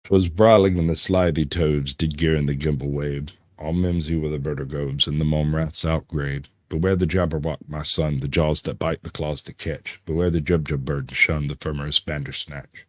'Twas brawling and the slithy toads did gear in the gimble wave. All mimsy were the vertigoes, and the mome rats outgrade. Beware the jabberwock, my son, the jaws that bite, the claws that catch. Beware the jubjub bird to shun, the firmer bandersnatch.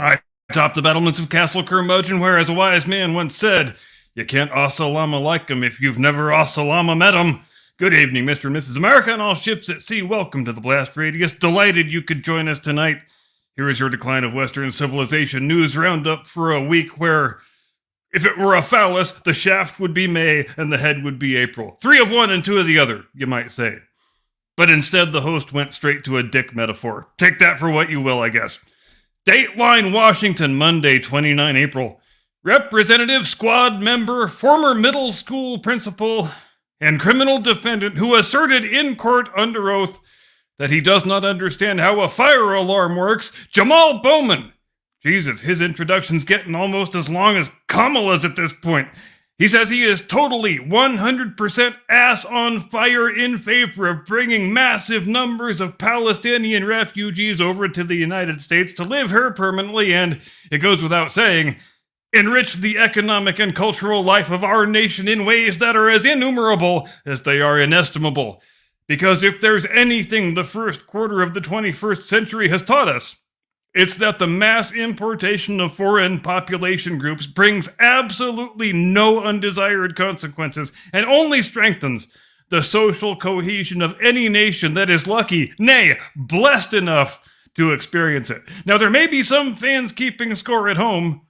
I topped the battlements of Castle Curmudgeon, where, as a wise man once said, you can't assalamu like 'em if you've never assalamu met 'em. Good evening, Mr. and Mrs. America, and all ships at sea. Welcome to the Blast Radius. Delighted you could join us tonight. Here is your Decline of Western Civilization news roundup for a week where, if it were a phallus, the shaft would be May and the head would be April. 3 of one and 2 of the other, you might say. But instead, the host went straight to a dick metaphor. Take that for what you will, I guess. Dateline, Washington, Monday, 29 April. Representative, squad member, former middle school principal, and criminal defendant who asserted in court under oath that he does not understand how a fire alarm works, Jamal Bowman. Jesus, his introduction's getting almost as long as Kamala's at this point. He says he is totally 100% ass on fire in favor of bringing massive numbers of Palestinian refugees over to the United States to live here permanently and, it goes without saying, enrich the economic and cultural life of our nation in ways that are as innumerable as they are inestimable. Because if there's anything the first quarter of the 21st century has taught us, it's that the mass importation of foreign population groups brings absolutely no undesired consequences and only strengthens the social cohesion of any nation that is lucky, nay, blessed enough to experience it. Now, there may be some fans keeping score at home,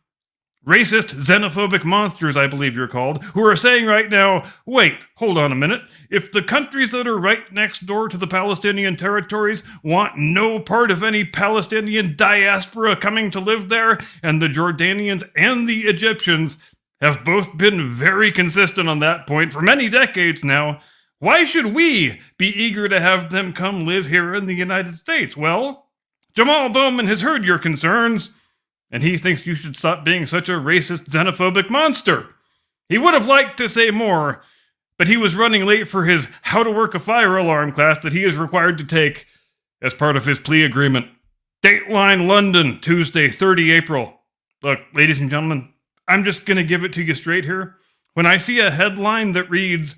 racist, xenophobic monsters, I believe you're called, who are saying right now, wait, hold on a minute. If the countries that are right next door to the Palestinian territories want no part of any Palestinian diaspora coming to live there, and the Jordanians and the Egyptians have both been very consistent on that point for many decades now, why should we be eager to have them come live here in the United States? Well, Jamal Bowman has heard your concerns, and he thinks you should stop being such a racist, xenophobic monster. He would have liked to say more, but he was running late for his How to Work a Fire Alarm class that he is required to take as part of his plea agreement. Dateline, London, Tuesday, 30 April. Look, ladies and gentlemen, I'm just going to give it to you straight here. When I see a headline that reads,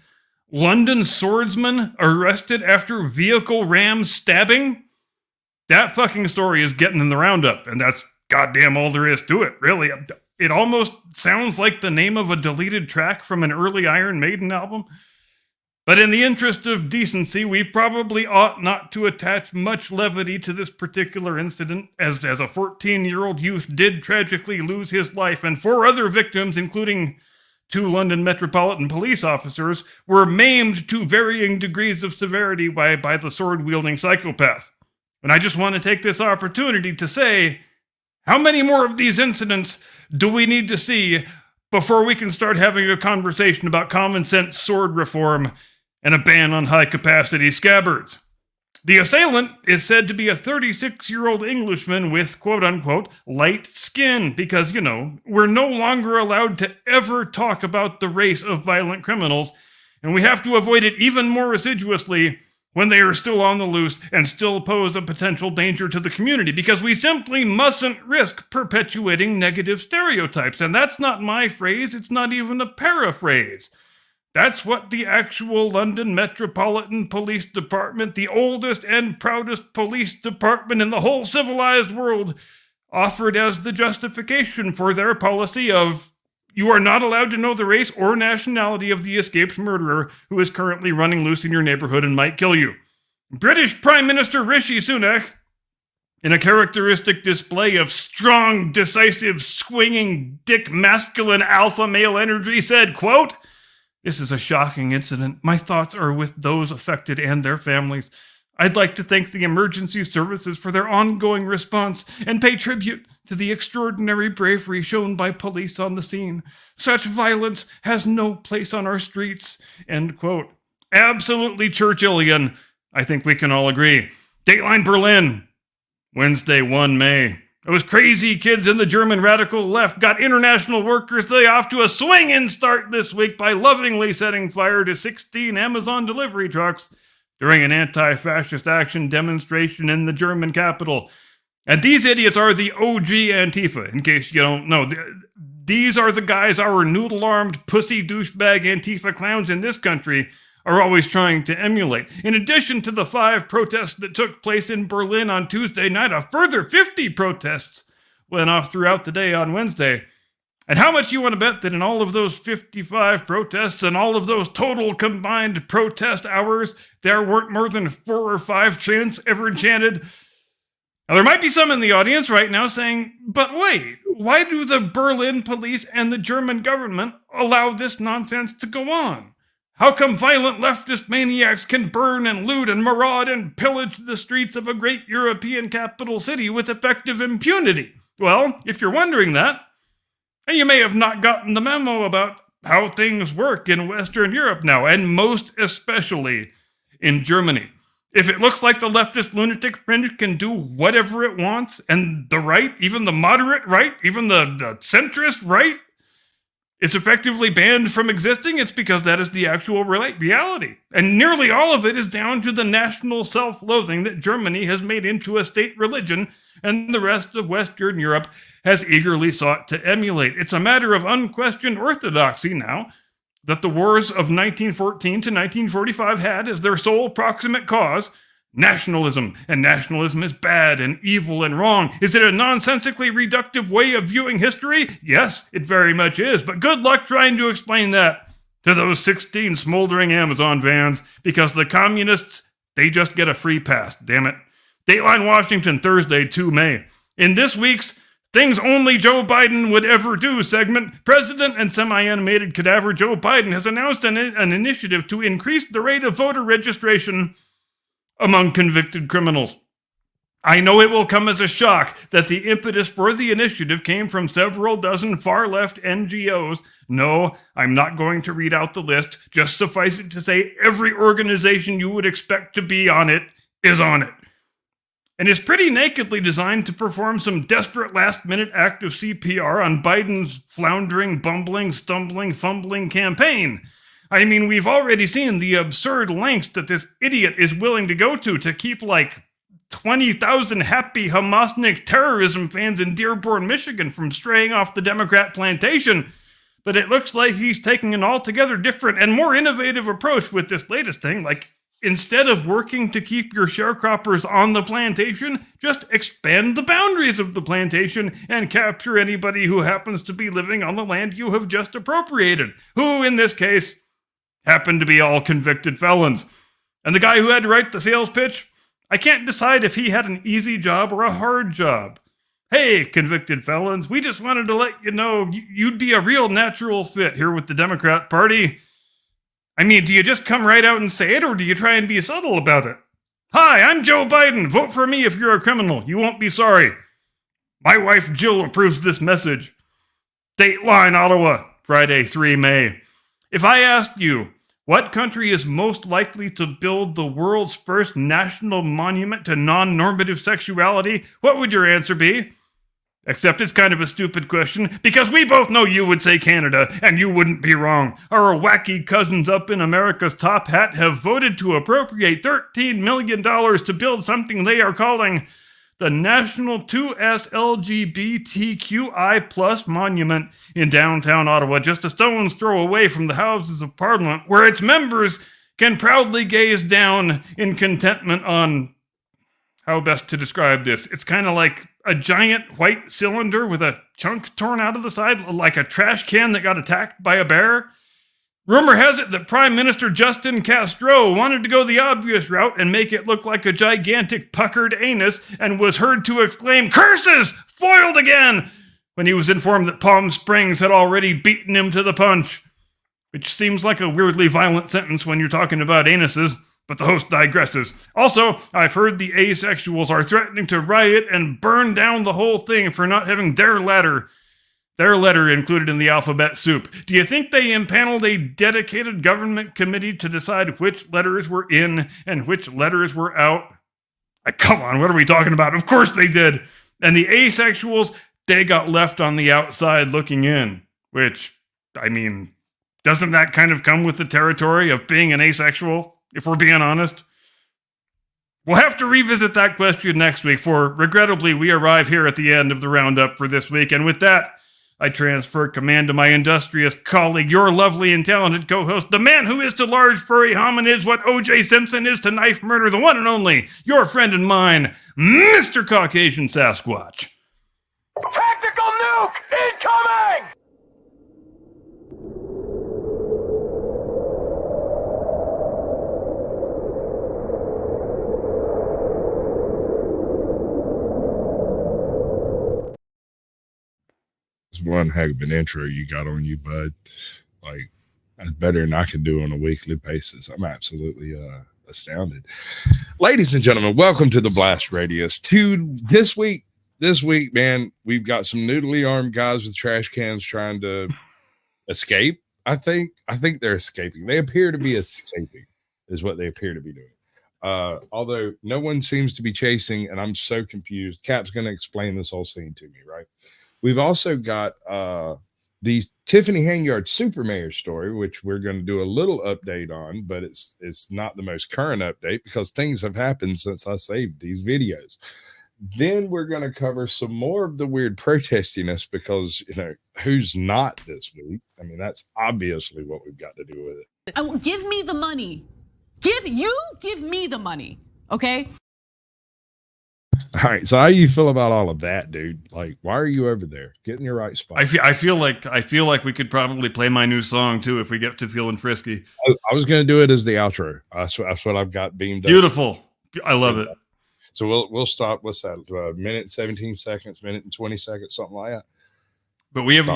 London swordsman arrested after vehicle ram stabbing, That fucking story is getting in the roundup, and that's goddamn all there is to it, really. It almost sounds like the name of a deleted track from an early Iron Maiden album. But in the interest of decency, we probably ought not to attach much levity to this particular incident, as a 14-year-old youth did tragically lose his life, and 4 other victims, including 2 London Metropolitan Police officers, were maimed to varying degrees of severity by the sword-wielding psychopath. And I just want to take this opportunity to say, how many more of these incidents do we need to see before we can start having a conversation about common sense sword reform and a ban on high-capacity scabbards? The assailant is said to be a 36-year-old Englishman with, quote-unquote, light skin, because, we're no longer allowed to ever talk about the race of violent criminals, and we have to avoid it even more assiduously when they are still on the loose and still pose a potential danger to the community, because we simply mustn't risk perpetuating negative stereotypes. And that's not my phrase, it's not even a paraphrase. That's what the actual London Metropolitan Police Department, the oldest and proudest police department in the whole civilized world, offered as the justification for their policy of, you are not allowed to know the race or nationality of the escaped murderer who is currently running loose in your neighborhood and might kill you. British Prime Minister Rishi Sunak, in a characteristic display of strong, decisive, swinging, dick masculine alpha male energy, said, quote, "This is a shocking incident. My thoughts are with those affected and their families. I'd like to thank the emergency services for their ongoing response and pay tribute to the extraordinary bravery shown by police on the scene. Such violence has no place on our streets." End quote. Absolutely Churchillian. I think we can all agree. Dateline Berlin, Wednesday, 1 May. Those crazy kids in the German radical left got international workers they off to a swinging start this week by lovingly setting fire to 16 Amazon delivery trucks during an anti-fascist action demonstration in the German capital. And these idiots are the OG Antifa, in case you don't know. These are the guys our noodle-armed, pussy douchebag Antifa clowns in this country are always trying to emulate. In addition to the 5 protests that took place in Berlin on Tuesday night, a further 50 protests went off throughout the day on Wednesday. And how much you want to bet that in all of those 55 protests and all of those total combined protest hours, there weren't more than 4 or 5 chants ever chanted? Now, there might be some in the audience right now saying, but wait, why do the Berlin police and the German government allow this nonsense to go on? How come violent leftist maniacs can burn and loot and maraud and pillage the streets of a great European capital city with effective impunity? Well, if you're wondering that, and you may have not gotten the memo about how things work in Western Europe now, and most especially in Germany. If it looks like the leftist lunatic fringe can do whatever it wants, and the right, even the moderate right, even the centrist right, is effectively banned from existing, it's because that is the actual reality. And nearly all of it is down to the national self-loathing that Germany has made into a state religion and the rest of Western Europe has eagerly sought to emulate. It's a matter of unquestioned orthodoxy now that the wars of 1914 to 1945 had as their sole proximate cause nationalism, and nationalism is bad and evil and wrong. Is it a nonsensically reductive way of viewing history? Yes, it very much is, but good luck trying to explain that to those 16 smoldering Amazon vans, because the communists, they just get a free pass, damn it. Dateline Washington, Thursday, 2 May. In this week's Things Only Joe Biden Would Ever Do segment, President and semi-animated cadaver Joe Biden has announced an initiative to increase the rate of voter registration among convicted criminals. I know it will come as a shock that the impetus for the initiative came from several dozen far-left NGOs. No, I'm not going to read out the list. Just suffice it to say every organization you would expect to be on it is on it. And is pretty nakedly designed to perform some desperate last-minute act of CPR on Biden's floundering, bumbling, stumbling, fumbling campaign. I mean, we've already seen the absurd lengths that this idiot is willing to go to keep like 20,000 happy Hamasnik terrorism fans in Dearborn, Michigan from straying off the Democrat plantation. But it looks like he's taking an altogether different and more innovative approach with this latest thing. Like, instead of working to keep your sharecroppers on the plantation, just expand the boundaries of the plantation and capture anybody who happens to be living on the land you have just appropriated, who, in this case, happen to be all convicted felons. And the guy who had to write the sales pitch, I can't decide if he had an easy job or a hard job. Hey, convicted felons, we just wanted to let you know you'd be a real natural fit here with the Democrat Party. I mean, do you just come right out and say it, or do you try and be subtle about it? Hi, I'm Joe Biden. Vote for me if you're a criminal. You won't be sorry. My wife Jill approves this message. Dateline, Ottawa, Friday, 3 May. If I asked you, what country is most likely to build the world's first national monument to non-normative sexuality, what would your answer be? Except it's kind of a stupid question, because we both know you would say Canada, and you wouldn't be wrong. Our wacky cousins up in America's top hat have voted to appropriate $13 million to build something they are calling the National 2S LGBTQI+ Monument in downtown Ottawa, just a stone's throw away from the Houses of Parliament, where its members can proudly gaze down in contentment on, how best to describe this? It's kind of like a giant white cylinder with a chunk torn out of the side, like a trash can that got attacked by a bear. Rumor has it that Prime Minister Justin Castro wanted to go the obvious route and make it look like a gigantic puckered anus, and was heard to exclaim, "Curses! Foiled again!" when he was informed that Palm Springs had already beaten him to the punch. Which seems like a weirdly violent sentence when you're talking about anuses, but the host digresses. Also, I've heard the asexuals are threatening to riot and burn down the whole thing for not having their letter included in the alphabet soup. Do you think they impaneled a dedicated government committee to decide which letters were in and which letters were out? Come on, what are we talking about? Of course they did. And the asexuals, they got left on the outside looking in, which, I mean, doesn't that kind of come with the territory of being an asexual, if we're being honest? We'll have to revisit that question next week, for regrettably, we arrive here at the end of the roundup for this week. And with that, I transfer command to my industrious colleague, your lovely and talented co-host, the man who is to large furry hominids what O.J. Simpson is to knife murder, the one and only, your friend and mine, Mr. Caucasian Sasquatch. Tactical nuke incoming! It's one heck of an intro you got on you, bud. Like, that's better than I can do on a weekly basis. I'm absolutely astounded. Ladies and gentlemen, welcome to the Blast Radius. This week, man, we've got some noodly armed guys with trash cans trying to escape. I think they're escaping. They appear to be escaping, is what they appear to be doing. Although no one seems to be chasing, and I'm so confused. Cap's going to explain this whole scene to me, right? We've also got the Tiffany Hanyard Super Mayor story, which we're going to do a little update on, but it's not the most current update because things have happened since I saved these videos. Then we're going to cover some more of the weird protestiness because, you know, who's not this week? I mean, that's obviously what we've got to do with it. Give me the money. Give me the money, okay? All right, so how you feel about all of that, dude? Like, why are you over there? Get in your right spot. I feel like we could probably play my new song too if we get to feeling frisky. I was going to do it as the outro. That's what I've got beamed up. Beautiful. I love it. So we'll stop. What's that? Minute 17 seconds, minute and 20 seconds, something like that. But we have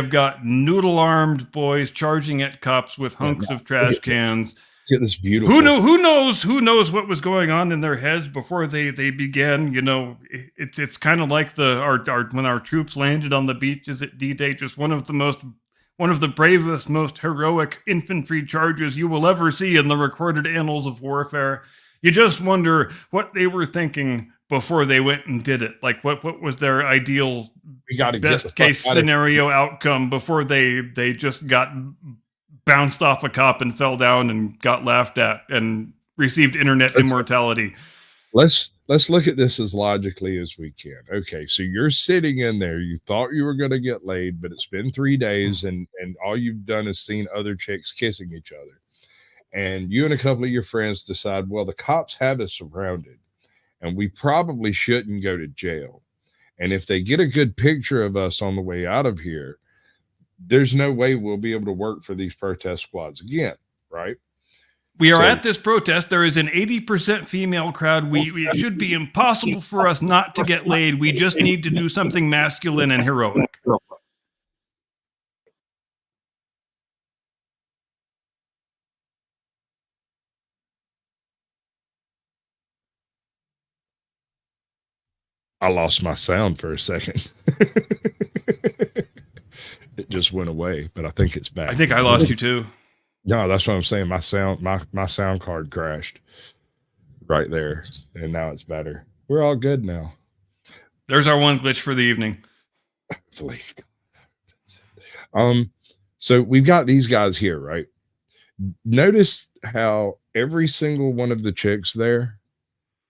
got noodle armed boys charging at cops with hunks of trash cans. Get this beautiful. Who knows what was going on in their heads before they began? You know, it's kind of like when our troops landed on the beaches at D-Day, just one of the bravest, most heroic infantry charges you will ever see in the recorded annals of warfare. You just wonder what they were thinking before they went and did it. Like what was their ideal best case scenario outcome before they just got bounced off a cop and fell down and got laughed at and received internet immortality. Let's look at this as logically as we can. Okay, so you're sitting in there. You thought you were going to get laid, but it's been 3 days, and all you've done is seen other chicks kissing each other. and you and a couple of your friends decide, well, the cops have us surrounded and we probably shouldn't go to jail. And if they get a good picture of us on the way out of here, there's no way we'll be able to work for these protest squads again, right? We are So- at this protest. There is an 80% female crowd. It should be impossible for us not to get laid. We just need to do something masculine and heroic. I lost my sound for a second. It just went away, but I think it's back. I think I lost you too. No, that's what I'm saying. My sound card crashed right there, and now it's better. We're all good now. There's our one glitch for the evening. Hopefully. So we've got these guys here, right? Notice how every single one of the chicks there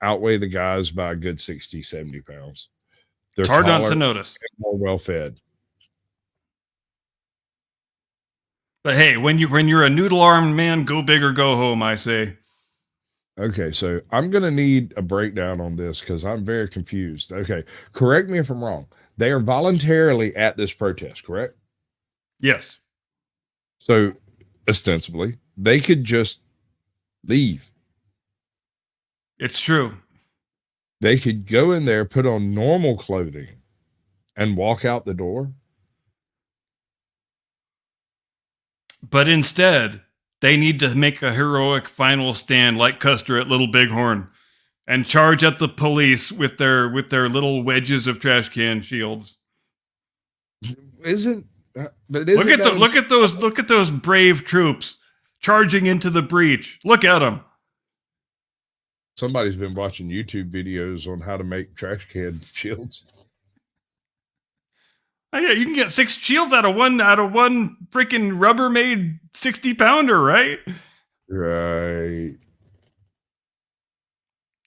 outweigh the guys by a good 60, 70 pounds. They're It's hard not taller to notice. and more well fed. But hey, when you're a noodle-armed man, go big or go home, I say. Okay, so I'm going to need a breakdown on this because I'm very confused. Okay, correct me if I'm wrong. They are voluntarily at this protest, correct? Yes. So, ostensibly, they could just leave. It's true. They could go in there, put on normal clothing, and walk out the door. But instead, they need to make a heroic final stand like Custer at Little Bighorn and charge at the police with their little wedges of trash can shields. Isn't but Look at those brave troops charging into the breach. Look at them. somebody's been watching YouTube videos on how to make trash can shields. Oh, yeah, you can get 6 shields out of one freaking Rubbermaid 60-pounder, right? Right.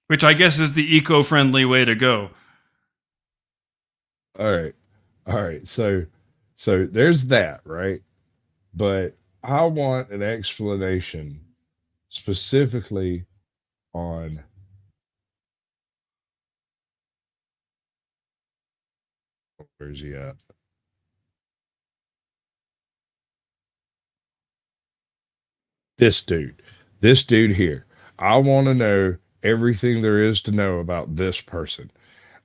Which I guess is the eco-friendly way to go. All right. So there's that, right? But I want an explanation specifically on where's he at? This dude here. I want to know everything there is to know about this person.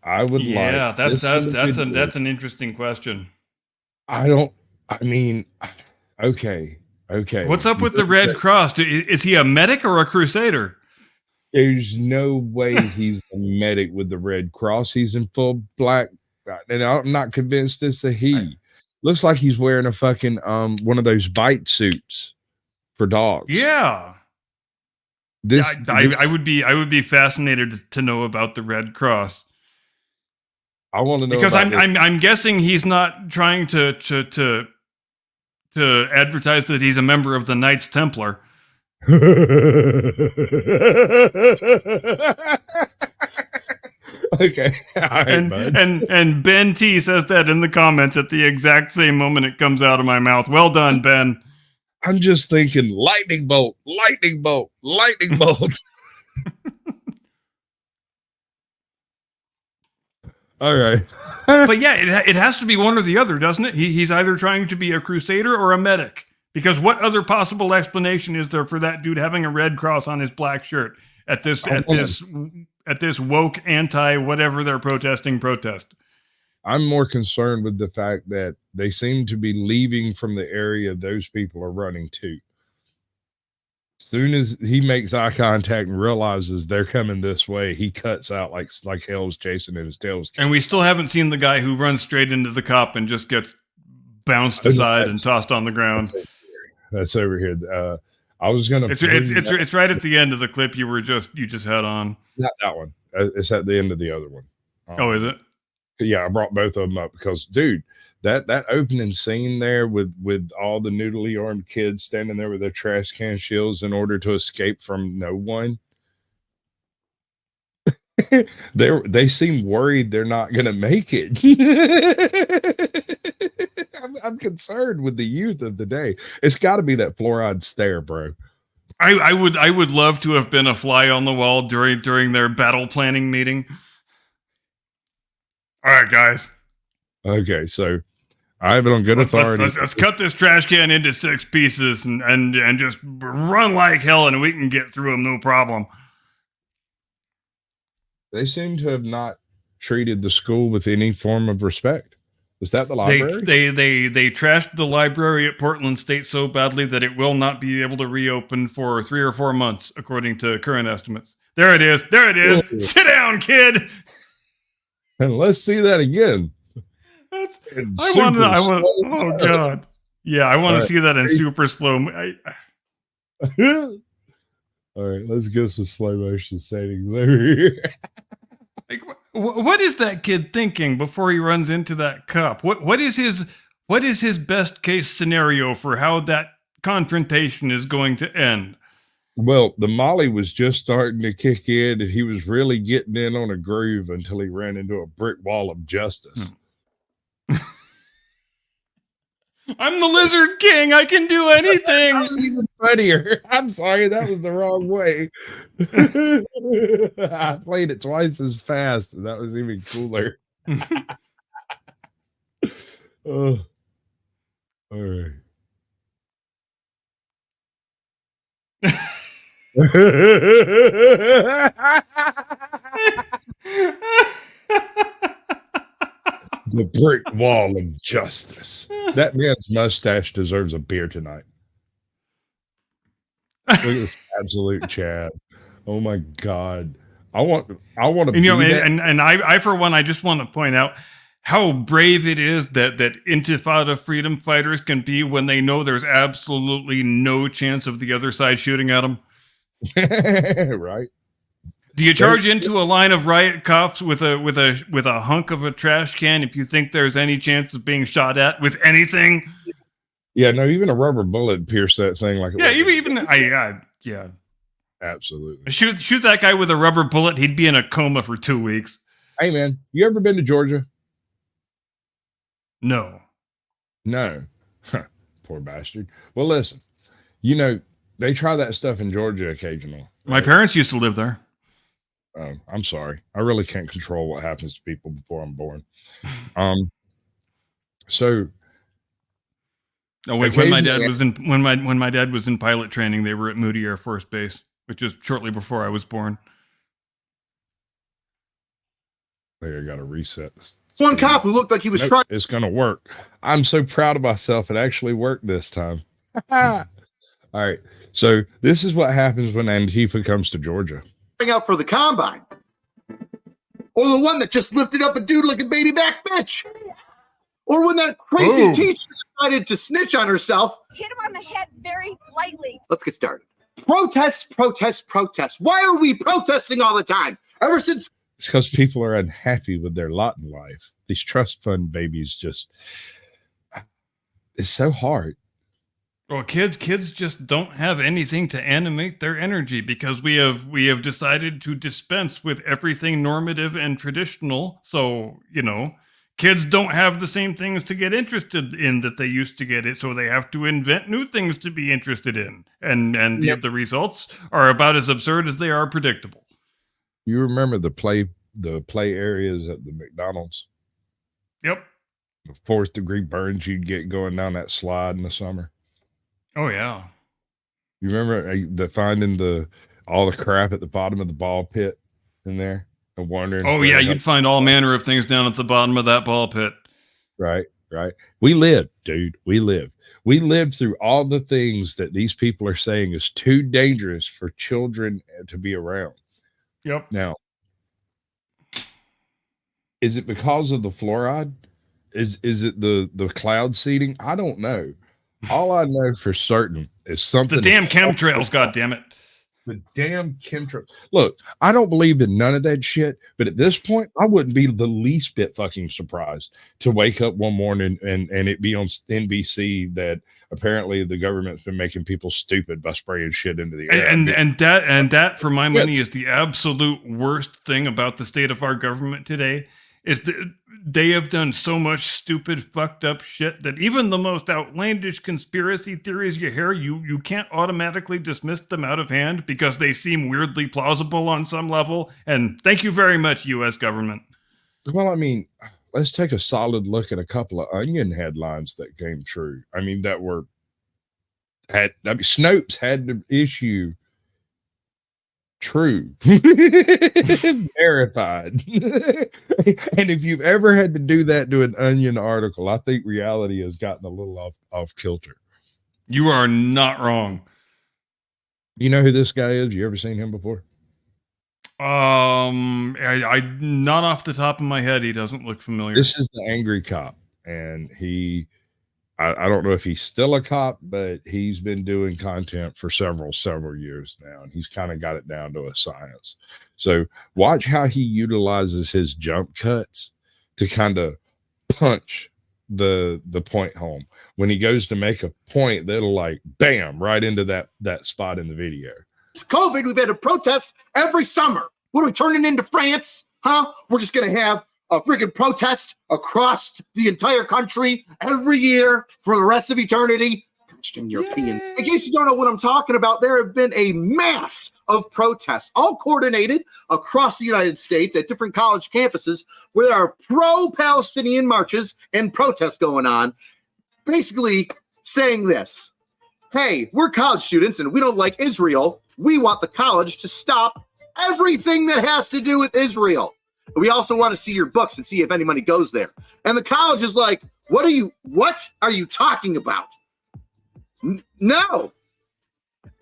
I would Yeah, like that's this individual- that's an interesting question. Okay. What's up with the Red Cross? Is he a medic or a crusader? There's no way he's a medic with the Red Cross. He's in full black, and I'm not convinced it's a he. Looks like he's wearing a fucking one of those bite suits for dogs. Yeah. I would be fascinated to know about the Red Cross. I want to know Because about I'm guessing he's not trying to advertise that he's a member of the Knights Templar. Okay. All right, bud. And Ben T says that in the comments at the exact same moment it comes out of my mouth. Well done, Ben. I'm just thinking lightning bolt, lightning bolt, lightning bolt. All right. But yeah, it has to be one or the other, doesn't it? He's either trying to be a crusader or a medic. Because what other possible explanation is there for that dude having a red cross on his black shirt at this woke anti whatever they're protesting protest? I'm more concerned with the fact that they seem to be leaving from the area those people are running to. As soon as he makes eye contact and realizes they're coming this way, he cuts out like hell's chasing and his tail's. And we still haven't seen the guy who runs straight into the cop and just gets bounced aside and tossed on the ground. That's over here. I was gonna. It's right at the end of the clip you just had on. Not that one. It's at the end of the other one. Oh, is it? Yeah, I brought both of them up because, dude, that opening scene there with all the noodly armed kids standing there with their trash can shields in order to escape from no one. They seem worried they're not going to make it. I'm concerned with the youth of the day. It's got to be that fluoride stare, bro. I would love to have been a fly on the wall during their battle planning meeting. All right, guys. Okay, so I have it on good authority. Let's cut this trash can into 6 pieces and just run like hell, and we can get through them, no problem. They seem to have not treated the school with any form of respect. Is that the library? They trashed the library at Portland State so badly that it will not be able to reopen for 3 or 4 months, according to current estimates. There it is. There it is. Whoa. Sit down, kid. And let's see that again. Oh god. Yeah, I want to see that in super slow. All right, let's get some slow motion settings over here. Like, what is that kid thinking before he runs into that cup? What is his best case scenario for how that confrontation is going to end? Well, the Molly was just starting to kick in, and he was really getting in on a groove until he ran into a brick wall of justice. I'm the Lizard King. I can do anything. That was even funnier. I'm sorry, that was the wrong way. I played it twice as fast, and that was even cooler. Oh, all right. The brick wall of justice. That man's mustache deserves a beer tonight. Look at this absolute Chad. Oh my god. I want to and I for one, I just want to point out how brave it is that Intifada freedom fighters can be when they know there's absolutely no chance of the other side shooting at them. Right. Do you charge into a line of riot cops with a hunk of a trash can if you think there's any chance of being shot at with anything? Yeah, no, even a rubber bullet pierced that thing like yeah. Absolutely. Shoot that guy with a rubber bullet, he'd be in a coma for 2 weeks. Hey man, you ever been to Georgia? No. No. Poor bastard. Well, listen, they try that stuff in Georgia occasionally. Right? My parents used to live there. I'm sorry. I really can't control what happens to people before I'm born. So when my dad was in pilot training, they were at Moody Air Force Base, which is shortly before I was born. I got to reset this. One cop who looked like he was trying. It's going to work. I'm so proud of myself. It actually worked this time. All right. So this is what happens when Antifa comes to Georgia. Out for the combine, or the one that just lifted up a dude like a baby back bitch, or when that crazy teacher decided to snitch on herself. Hit him on the head very lightly. Let's get started. Protests. Why are we protesting all the time? Ever since it's because people are unhappy with their lot in life. These trust fund babies it's so hard. Well, kids just don't have anything to animate their energy because we have decided to dispense with everything normative and traditional. So, kids don't have the same things to get interested in that they used to get it. So they have to invent new things to be interested in. And the results are about as absurd as they are predictable. You remember the play areas at the McDonald's? Yep. The 4th degree burns you'd get going down that slide in the summer. Oh yeah. You remember finding all the crap at the bottom of the ball pit in there and wondering. Oh yeah, you'd find all manner of things down at the bottom of that ball pit. Right. We lived, dude. We lived through all the things that these people are saying is too dangerous for children to be around. Yep. Now, is it because of the fluoride? Is it the cloud seeding? I don't know. All I know for certain is something. The damn chemtrails, goddammit. The damn chemtrails. Look, I don't believe in none of that shit, but at this point, I wouldn't be the least bit fucking surprised to wake up one morning and it be on NBC that apparently the government's been making people stupid by spraying shit into the air. And that, for my money, is the absolute worst thing about the state of our government today. is that they have done so much stupid, fucked up shit that even the most outlandish conspiracy theories you hear, you can't automatically dismiss them out of hand because they seem weirdly plausible on some level. And thank you very much, U.S. government. Well, I mean, let's take a solid look at a couple of Onion headlines that came true. I mean, Snopes had to issue true, verified. And if you've ever had to do that to an Onion article, I think reality has gotten a little off kilter. You are not wrong. You know who this guy is? You ever seen him before? I not off the top of my head. He doesn't look familiar. This is the angry cop, and I don't know if he's still a cop, but he's been doing content for several years now, and he's kind of got it down to a science. So watch how he utilizes his jump cuts to kind of punch the point home. When he goes to make a point, that'll like bam right into that spot in the video. COVID, we've had a protest every summer. What are we turning into France? Huh? We're just going to have a freaking protest across the entire country every year for the rest of eternity. Eastern Europeans. In case you don't know what I'm talking about, there have been a mass of protests, all coordinated across the United States at different college campuses where there are pro-Palestinian marches and protests going on, basically saying this: hey, we're college students and we don't like Israel. We want the college to stop everything that has to do with Israel. We also want to see your books and see if anybody goes there. And the college is like, what are you talking about? No.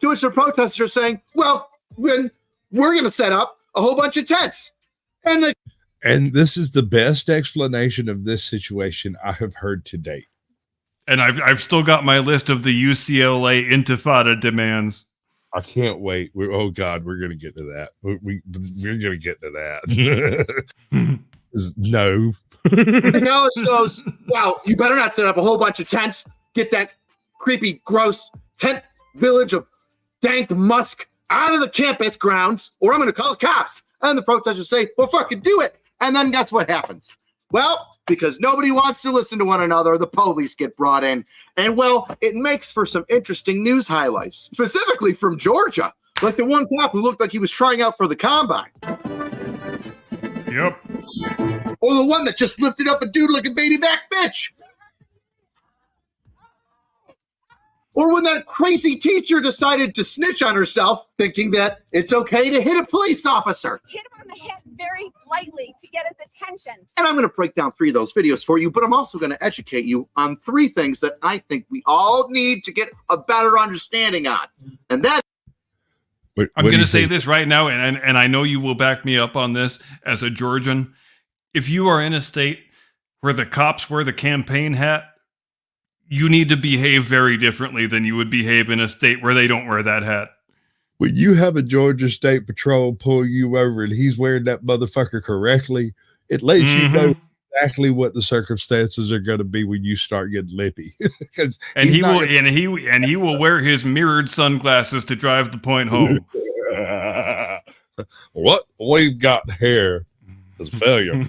To which the protesters are saying, well, when we're going to set up a whole bunch of tents. And this is the best explanation of this situation I have heard to date. And I've still got my list of the UCLA Intifada demands. I can't wait. Oh God, we're going to get to that. We're going to get to that. No. The college goes, well, you better not set up a whole bunch of tents. Get that creepy, gross tent village of dank musk out of the campus grounds, or I'm going to call the cops. And the protesters say, well, fucking do it. And then guess what happens? Well, because nobody wants to listen to one another, the police get brought in. And, well, it makes for some interesting news highlights, specifically from Georgia, like the one cop who looked like he was trying out for the combine. Yep. Or the one that just lifted up a dude like a baby back bitch. Or when that crazy teacher decided to snitch on herself, thinking that it's okay to hit a police officer. Hit him on the head very lightly to get his attention. And I'm going to break down 3 of those videos for you, but I'm also going to educate you on 3 things that I think we all need to get a better understanding on. And that I'm going to say this right now, and I know you will back me up on this as a Georgian. If you are in a state where the cops wear the campaign hat, you need to behave very differently than you would behave in a state where they don't wear that hat. When you have a Georgia State Patrol pull you over and he's wearing that motherfucker correctly, it lets you know exactly what the circumstances are going to be when you start getting lippy. And he will wear his mirrored sunglasses to drive the point home. What we've got here is failure.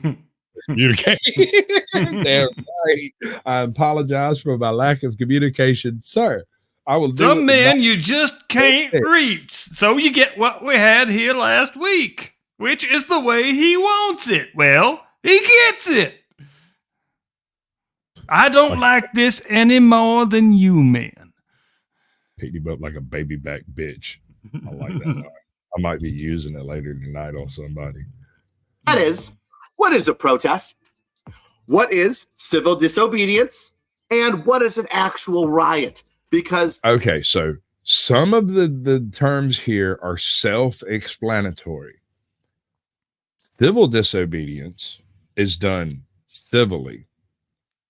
Communication. Damn right. I apologize for my lack of communication, sir. I will do some men you just can't reach, so you get what we had here last week, which is the way he wants it. Well, he gets it. I don't like this any more than you, man. Picked him up like a baby back bitch. I like that. I might be using it later tonight on somebody. That is, what is a protest? What is civil disobedience? And what is an actual riot? Because okay, so some of the terms here are self-explanatory. Civil disobedience is done civilly.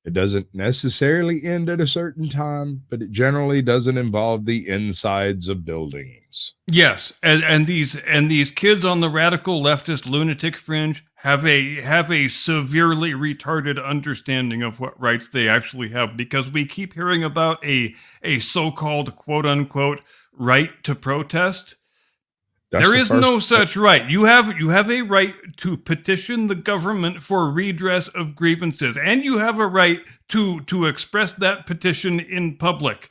It doesn't necessarily end at a certain time, but it generally doesn't involve the insides of buildings. Yes, and these kids on the radical leftist lunatic fringe have a severely retarded understanding of what rights they actually have, because we keep hearing about a so-called quote unquote right to protest. There is no such right. You have a right to petition the government for redress of grievances, and you have a right to express that petition in public,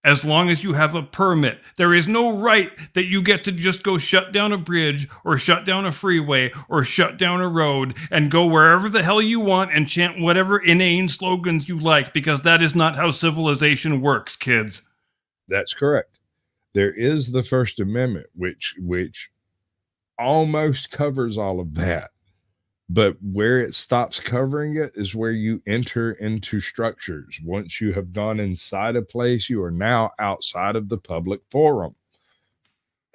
as long as you have a permit. There is no right that you get to just go shut down a bridge or shut down a freeway or shut down a road and go wherever the hell you want and chant whatever inane slogans you like, because that is not how civilization works, kids. That's correct. There is the First Amendment, which almost covers all of that. But where it stops covering it is where you enter into structures. Once you have gone inside a place, you are now outside of the public forum.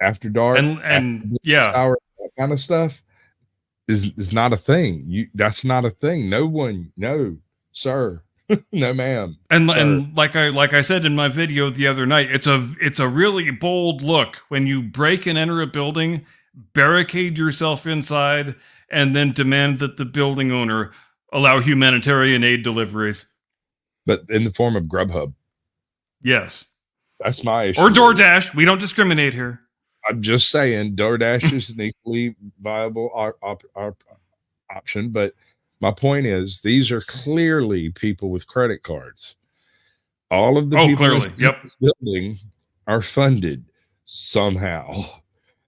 After dark, and yeah, hour, that kind of stuff is not a thing. That's not a thing. No, sir. No, ma'am. And like I said in my video the other night, it's a really bold look when you break and enter a building, barricade yourself inside, and then demand that the building owner allow humanitarian aid deliveries. But in the form of Grubhub. Yes. That's my issue. Or DoorDash. We don't discriminate here. I'm just saying DoorDash is an equally viable option, but my point is, these are clearly people with credit cards. All of the people clearly, in this building are funded somehow,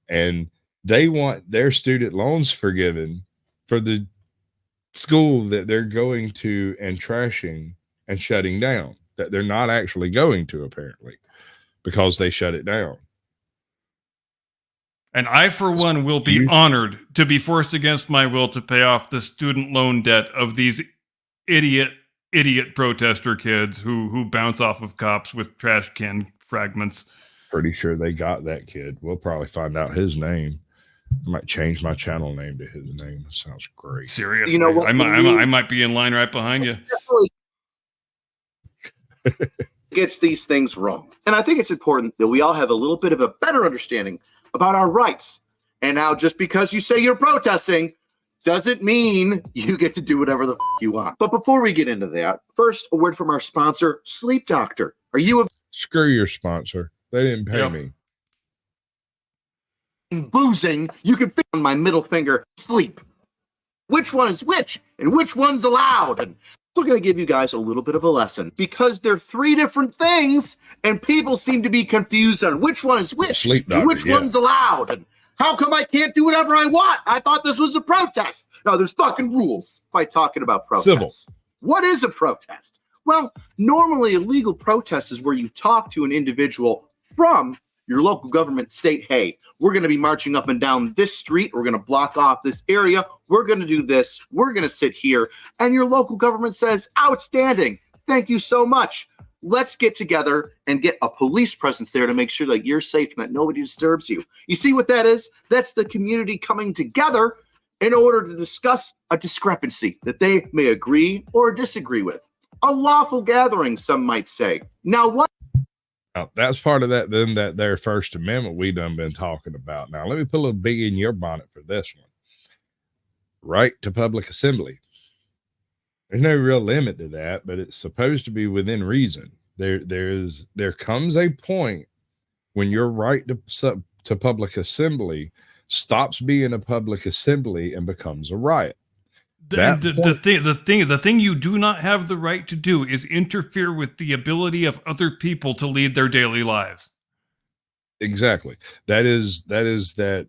and they want their student loans forgiven for the school that they're going to and trashing and shutting down, that they're not actually going to, apparently, because they shut it down. And I, for one, will be honored to be forced against my will to pay off the student loan debt of these idiot protester kids who bounce off of cops with trash can fragments. Pretty sure they got that kid. We'll probably find out his name. I might change my channel name to his name. That sounds great. Seriously, you know what? I might be in line right behind you. Gets these things wrong. And I think it's important that we all have a little bit of a better understanding about our rights. And now, just because you say you're protesting doesn't mean you get to do whatever the you want. But before we get into that, first, a word from our sponsor, Sleep Doctor. Are you a Screw your sponsor. They didn't pay me. boozing? You can fit on my middle finger, sleep. Which one is which, and which one's allowed? And we're going to give you guys a little bit of a lesson, because they're three different things, and people seem to be confused on which one is which, Sleep Doctor, and which one's allowed, and how come I can't do whatever I want? I thought this was a protest. No, there's fucking rules by talking about protests. Civil. What is a protest? Well, normally a legal protest is where you talk to an individual from your local government, state, hey, we're going to be marching up and down this street. We're going to block off this area. We're going to do this. We're going to sit here. And your local government says, outstanding. Thank you so much. Let's get together and get a police presence there to make sure that you're safe and that nobody disturbs you. You see what that is? That's the community coming together in order to discuss a discrepancy that they may agree or disagree with. A lawful gathering, some might say. Now, what? Now, that's part of that, then, that their First Amendment we done been talking about. Now, let me put a little big in your bonnet for this one. Right to public assembly. There's no real limit to that, but it's supposed to be within reason. There comes a point when your right to public assembly stops being a public assembly and becomes a riot. The thing you do not have the right to do is interfere with the ability of other people to lead their daily lives. Exactly. That is that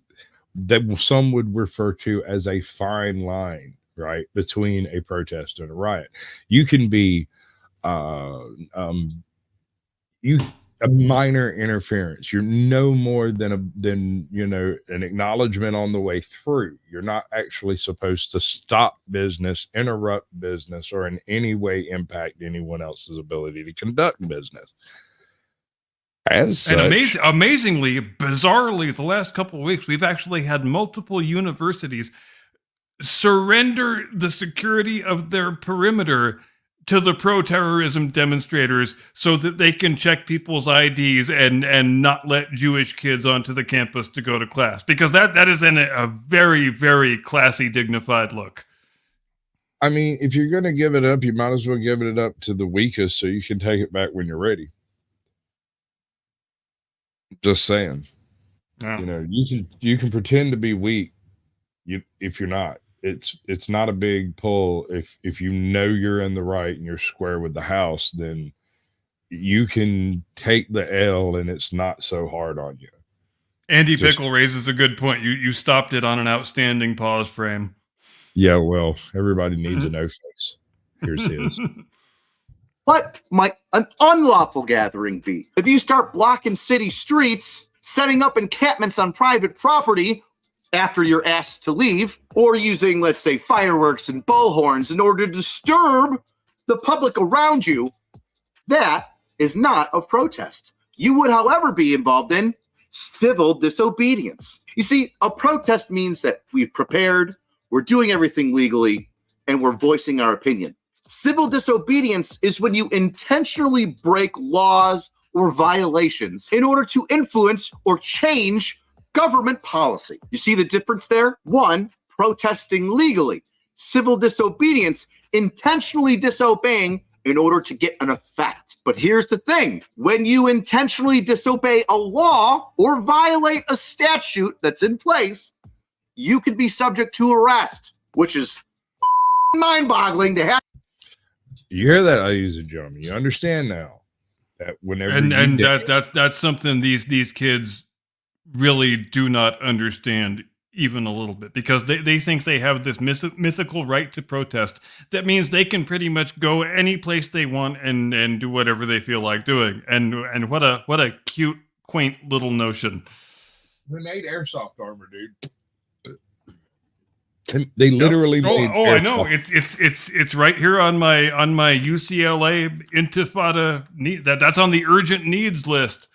some would refer to as a fine line, right, between a protest and a riot. You can be a minor interference. You're no more than an acknowledgement on the way through. You're not actually supposed to stop business, interrupt business, or in any way impact anyone else's ability to conduct business. As such, and amazingly, bizarrely, the last couple of weeks, we've actually had multiple universities surrender the security of their perimeter to the pro-terrorism demonstrators so that they can check people's IDs and not let Jewish kids onto the campus to go to class, because that is in a very, very classy, dignified look. I mean, if you're going to give it up, you might as well give it up to the weakest so you can take it back when you're ready. Just saying. Yeah. You know, you can pretend to be weak. If you're not, it's not a big pull. If you know you're in the right and you're square with the house, then you can take the L and it's not so hard on you. Andy Just- Pickle raises a good point. You stopped it on an outstanding pause frame. Yeah, well, everybody needs a no face. Here's his. What might an unlawful gathering be? If you start blocking city streets, setting up encampments on private property after you're asked to leave, or using, let's say, fireworks and bullhorns in order to disturb the public around you, that is not a protest. You would, however, be involved in civil disobedience. You see, a protest means that we've prepared, we're doing everything legally, and we're voicing our opinion. Civil disobedience is when you intentionally break laws or violations in order to influence or change government policy. You see the difference there? One, protesting legally. Civil disobedience, intentionally disobeying in order to get an effect. But here's the thing. When you intentionally disobey a law or violate a statute that's in place, you can be subject to arrest, which is mind-boggling to have. You hear that, ladies and gentlemen? You understand now that whenever and that's something these kids really do not understand even a little bit, because they think they have this mythical right to protest that means they can pretty much go any place they want and do whatever they feel like doing. And what a cute, quaint little notion. they made airsoft armor, dude. And they literally made I know. airsoft. It's right here on my UCLA Intifada need. That's on the urgent needs list.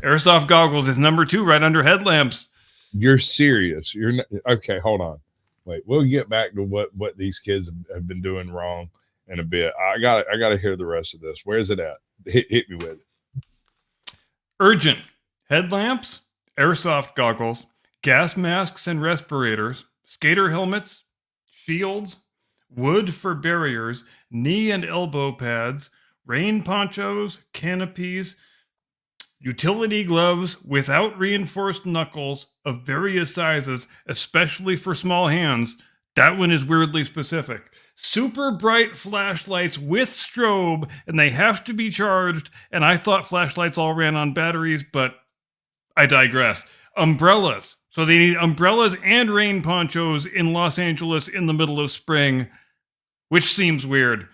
Airsoft goggles is number 2, right under headlamps. You're serious. You're not, okay. Hold on. Wait. We'll get back to what these kids have been doing wrong in a bit. I got to hear the rest of this. Where's it at? Hit me with it. Urgent headlamps, airsoft goggles, gas masks and respirators, skater helmets, shields, wood for barriers, knee and elbow pads, rain ponchos, canopies, utility gloves without reinforced knuckles of various sizes, especially for small hands. That one is weirdly specific. Super bright flashlights with strobe, and they have to be charged. And I thought flashlights all ran on batteries, but I digress. Umbrellas. So they need umbrellas and rain ponchos in Los Angeles in the middle of spring, which seems weird.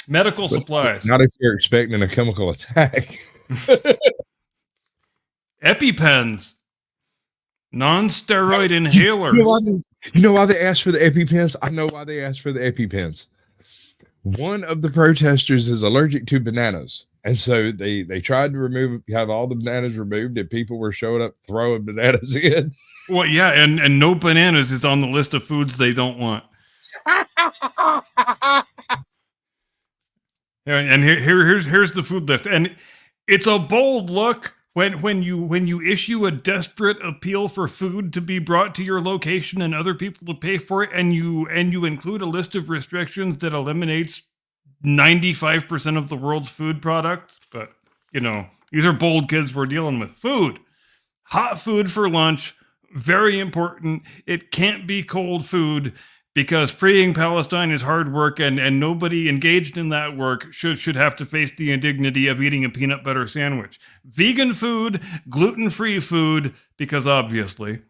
Medical supplies. Not if you're expecting a chemical attack. EpiPens. Non-steroid inhalers. You know why they asked for the EpiPens? I know why they asked for the EpiPens. One of the protesters is allergic to bananas. And so they tried to have all the bananas removed, and people were showing up throwing bananas in. Well, yeah, and no bananas is on the list of foods they don't want. And here's the food list. And it's a bold look when you issue a desperate appeal for food to be brought to your location and other people to pay for it, and you include a list of restrictions that eliminates 95% of the world's food products. But these are bold kids we're dealing with. Food, hot food for lunch, very important. It can't be cold food, because freeing Palestine is hard work, and nobody engaged in that work should have to face the indignity of eating a peanut butter sandwich. Vegan food, gluten-free food, because obviously.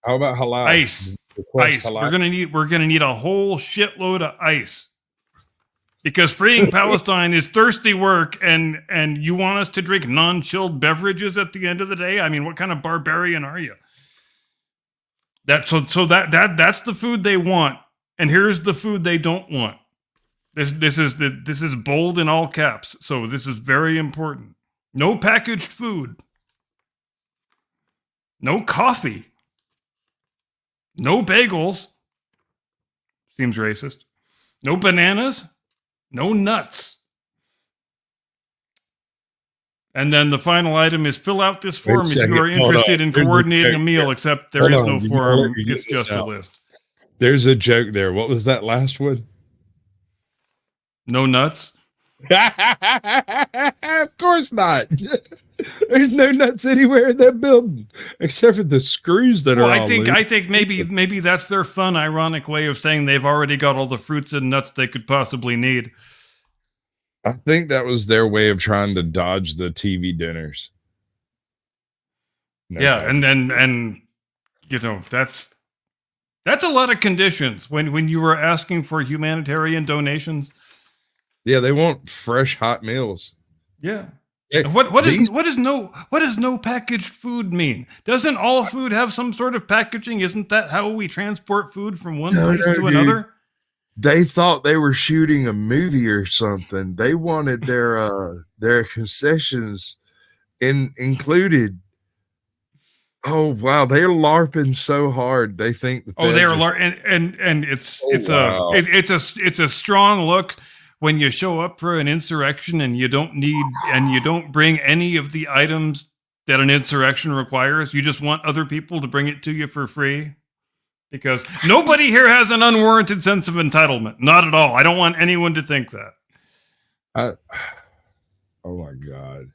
How about halal? Ice. Halal. We're gonna need a whole shitload of ice, because freeing Palestine is thirsty work, and you want us to drink non-chilled beverages at the end of the day? I mean, what kind of barbarian are you? That's the food they want. And here's the food they don't want. This is bold in all caps. So this is very important. No packaged food. No coffee. No bagels. Seems racist. No bananas. No nuts. And then the final item is fill out this form if you are interested in coordinating a meal, except there is no form. It's just a list. There's a joke there. What was that last one? No nuts? Of course not. There's no nuts anywhere in that building except for the screws that Well, are. I think maybe that's their fun, ironic way of saying they've already got all the fruits and nuts they could possibly need. I think that was their way of trying to dodge the TV dinners. No Yeah, doubt. and you know that's a lot of conditions when you were asking for humanitarian donations. Yeah, they want fresh hot meals. Yeah. Hey, And what these- does no packaged food mean? Doesn't all food have some sort of packaging? Isn't that how we transport food from one No, place no, to dude. another? They thought they were shooting a movie or something. They wanted their concessions included. Oh wow, they're LARPing so hard. They think the Oh, they're feds are- and it's wow. it's a strong look when you show up for an insurrection and you don't bring any of the items that an insurrection requires. You just want other people to bring it to you for free. Because nobody here has an unwarranted sense of entitlement. Not at all. I don't want anyone to think that. Oh my god.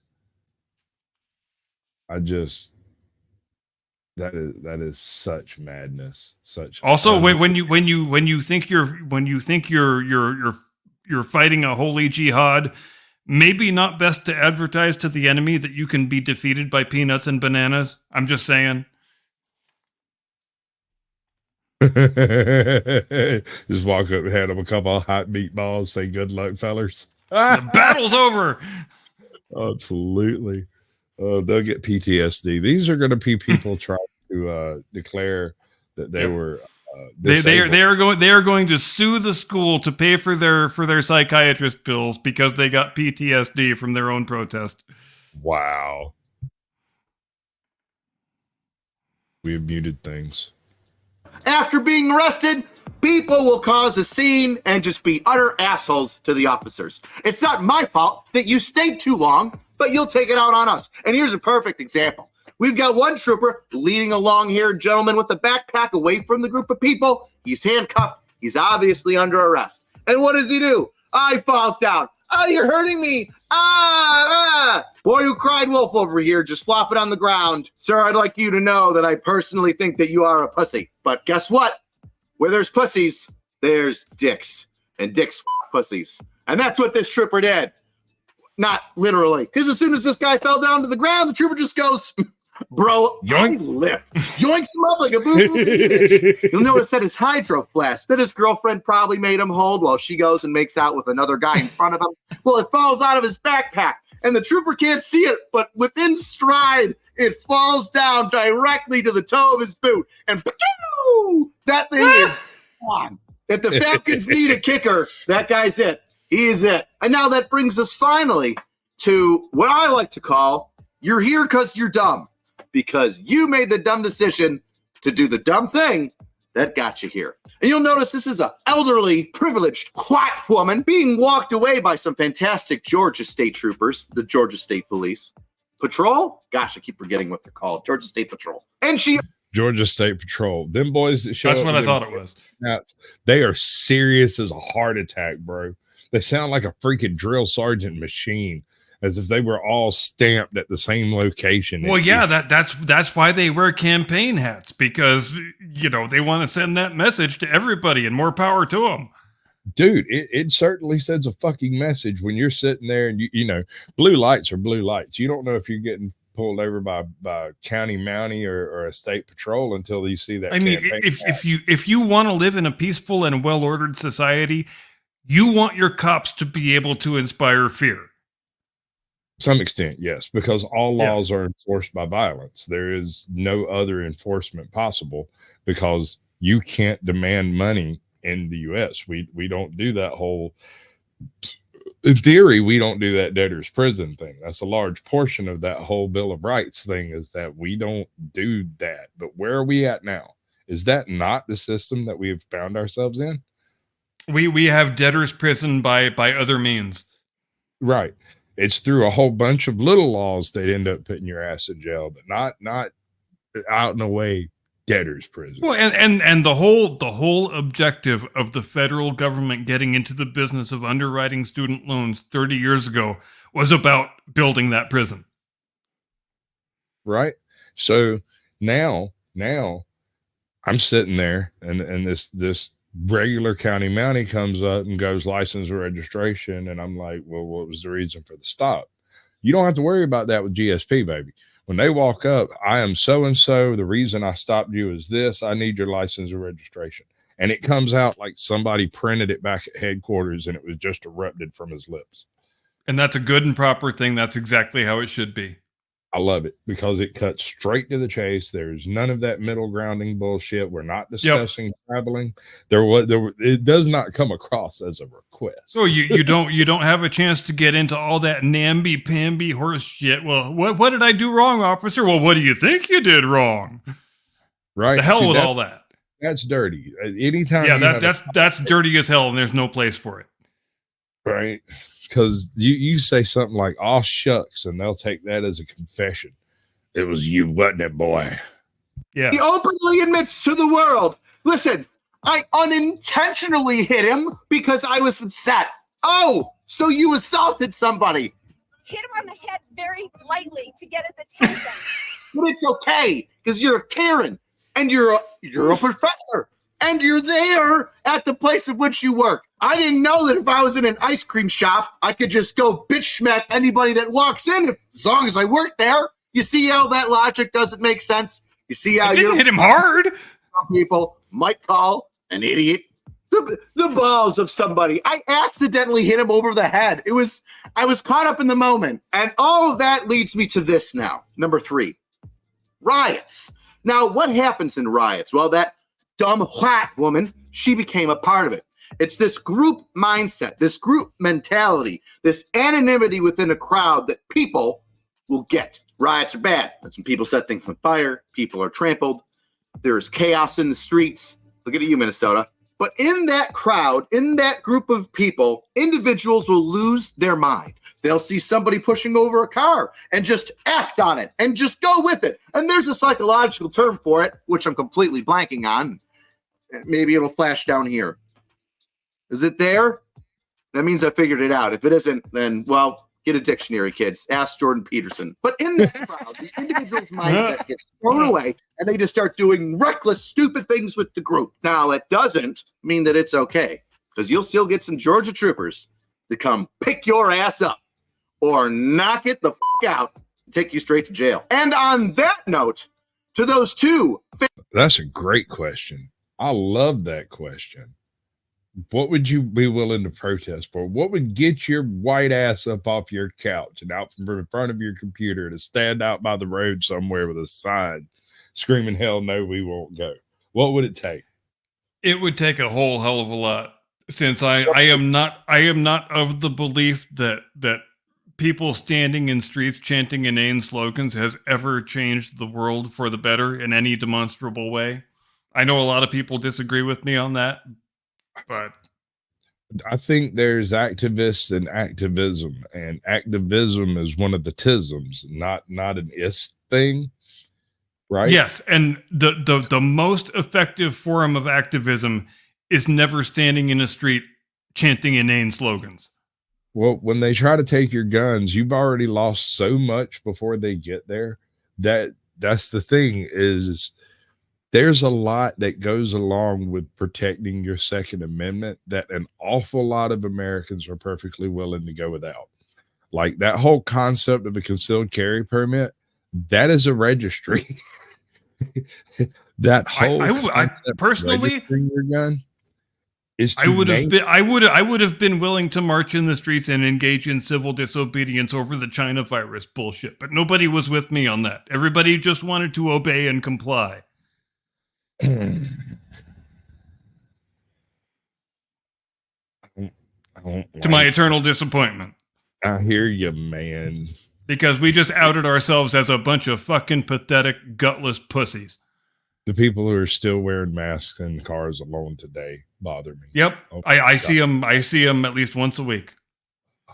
That is such madness. Such Also, when you think you're fighting a holy jihad, maybe not best to advertise to the enemy that you can be defeated by peanuts and bananas. I'm just saying. Just walk up and hand them a couple of hot meatballs, say good luck, fellers. The battle's over. Absolutely. They'll get PTSD. These are going to be people trying to declare that they Yep. were They are going to sue the school to pay for their psychiatrist bills because they got PTSD from their own protest. Wow. We have muted things. After being arrested, people will cause a scene and just be utter assholes to the officers. It's not my fault that you stayed too long, but you'll take it out on us. And here's a perfect example. We've got one trooper leading along here, gentleman with a backpack away from the group of people. He's handcuffed. He's obviously under arrest. And what does he do? He falls down. Oh, you're hurting me. Boy who cried wolf over here, just flop it on the ground. Sir, I'd like you to know that I personally think that you are a pussy. But guess what? Where there's pussies, there's dicks. And dicks pussies. And that's what this trooper did. Not literally. Because as soon as this guy fell down to the ground, the trooper just goes, bro, yoink, lift. Yoinks him up like a boo-boo. You'll notice that his hydro flask that his girlfriend probably made him hold while she goes and makes out with another guy in front of him. Well, it falls out of his backpack. And the trooper can't see it, but within stride, it falls down directly to the toe of his boot. And that thing is gone. If the Falcons need a kicker, that guy's it. He is it. And now that brings us finally to what I like to call, you're here because you're dumb. Because you made the dumb decision to do the dumb thing that got you here. And you'll notice this is an elderly, privileged, white woman being walked away by some fantastic Georgia State troopers, the Georgia State Police. Patrol? Gosh, I keep forgetting what they're called. Georgia State Patrol. And she... Georgia State Patrol. Them boys that show That's up what I with thought them it was. hats, they are serious as a heart attack, bro. They sound like a freaking drill sergeant machine, as if they were all stamped at the same location. Well, yeah, that's why they wear campaign hats, because they want to send that message to everybody, and more power to them. Dude, it certainly sends a fucking message when you're sitting there and you know blue lights are blue lights. You don't know if you're getting pulled over by county mountie or a state patrol until you see that. I mean, campaign hat. if you want to live in a peaceful and well-ordered society, you want your cops to be able to inspire fear. To some extent, yes, because all laws are enforced by violence. There is no other enforcement possible because you can't demand money in the U.S. We don't do that whole. In theory, we don't do that debtor's prison thing. That's a large portion of that whole Bill of Rights thing, is that we don't do that. But where are we at now? Is that not the system that we have found ourselves in? We have debtor's prison by other means. Right. It's through a whole bunch of little laws that end up putting your ass in jail, but not out and away debtor's prison. Well, and the whole objective of the federal government getting into the business of underwriting student loans 30 years ago was about building that prison. right? So now I'm sitting there, and this regular county mountie comes up and goes license and registration, and I'm like, well, what was the reason for the stop? You don't have to worry about that with GSP, baby. When they walk up, I am so and so. The reason I stopped you is this. I need your license and registration. And it comes out like somebody printed it back at headquarters, and it was just erupted from his lips. And that's a good and proper thing. That's exactly how it should be. I love it because it cuts straight to the chase. There's none of that middle grounding bullshit. We're not discussing traveling. It does not come across as a request. So you don't have a chance to get into all that namby-pamby horse shit. Well, what did I do wrong, officer? Well, what do you think you did wrong? Right. The hell with all that. That's dirty. Anytime. Yeah, that's dirty as hell, and there's no place for it. Right. Because you say something like, oh, shucks, and they'll take that as a confession. It was you, wasn't it, boy? Yeah. He openly admits to the world, listen, I unintentionally hit him because I was upset. Oh, so you assaulted somebody. Hit him on the head very lightly to get his attention. But it's okay, because you're a Karen, and you're a professor, and you're there at the place of which you work. I didn't know that if I was in an ice cream shop, I could just go bitch smack anybody that walks in as long as I work there. You see how that logic doesn't make sense? You see how I didn't hit him hard. Some people might call an idiot the balls of somebody. I accidentally hit him over the head. I was caught up in the moment. And all of that leads me to this now. Number 3, riots. Now, what happens in riots? Well, that dumb white woman, she became a part of it. It's this group mindset, this group mentality, this anonymity within a crowd that people will get. Riots are bad. That's when people set things on fire. People are trampled. There's chaos in the streets. Look at you, Minnesota. But in that crowd, in that group of people, individuals will lose their mind. They'll see somebody pushing over a car and just act on it and just go with it. And there's a psychological term for it, which I'm completely blanking on. Maybe it'll flash down here. Is it there? That means I figured it out. If it isn't, then, well, get a dictionary, kids. Ask Jordan Peterson. But in that crowd, the individual's mindset gets thrown away, and they just start doing reckless, stupid things with the group. Now, it doesn't mean that it's okay, because you'll still get some Georgia troopers to come pick your ass up or knock it the f*** out and take you straight to jail. And on that note, to those two... That's a great question. I love that question. What would you be willing to protest for? What would get your white ass up off your couch and out from in front of your computer to stand out by the road somewhere with a sign screaming, hell no, we won't go? What would it take? It would take a whole hell of a lot, since I am not of the belief that people standing in streets chanting inane slogans has ever changed the world for the better in any demonstrable way. I know a lot of people disagree with me on that, but I think there's activists and activism, and activism is one of the tisms, not an is thing, right? Yes, and the most effective form of activism is never standing in a street chanting inane slogans. Well, when they try to take your guns, you've already lost so much before they get there. That's the thing is there's a lot that goes along with protecting your Second Amendment that an awful lot of Americans are perfectly willing to go without. Like that whole concept of a concealed carry permit, that is a registry. That whole I personally, registering your gun is I would have been willing to march in the streets and engage in civil disobedience over the China virus bullshit, but nobody was with me on that. Everybody just wanted to obey and comply. To my eternal disappointment. I hear you, man. Because we just outed ourselves as a bunch of fucking pathetic, gutless pussies. The people who are still wearing masks in cars alone today bother me. Yep, Oh, I see them. I see them at least once a week. I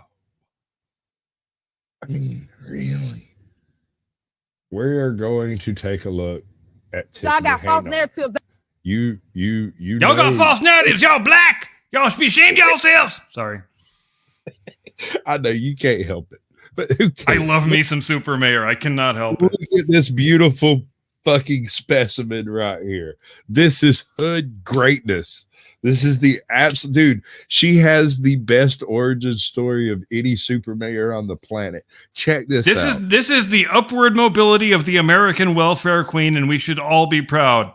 mean, really? We're going to take a look at Tiffany. Y'all got false Haynock. narratives. You Y'all got false narratives. Y'all black. Y'all should be ashamed of yourselves. Sorry. I know you can't help it. But who I cares? love me some Super Mayor. I cannot help Look it. at this beautiful fucking specimen right here. This is hood greatness. This is the absolute dude. She has the best origin story of any super mayor on the planet. Check this out. This is the upward mobility of the American welfare queen, and we should all be proud.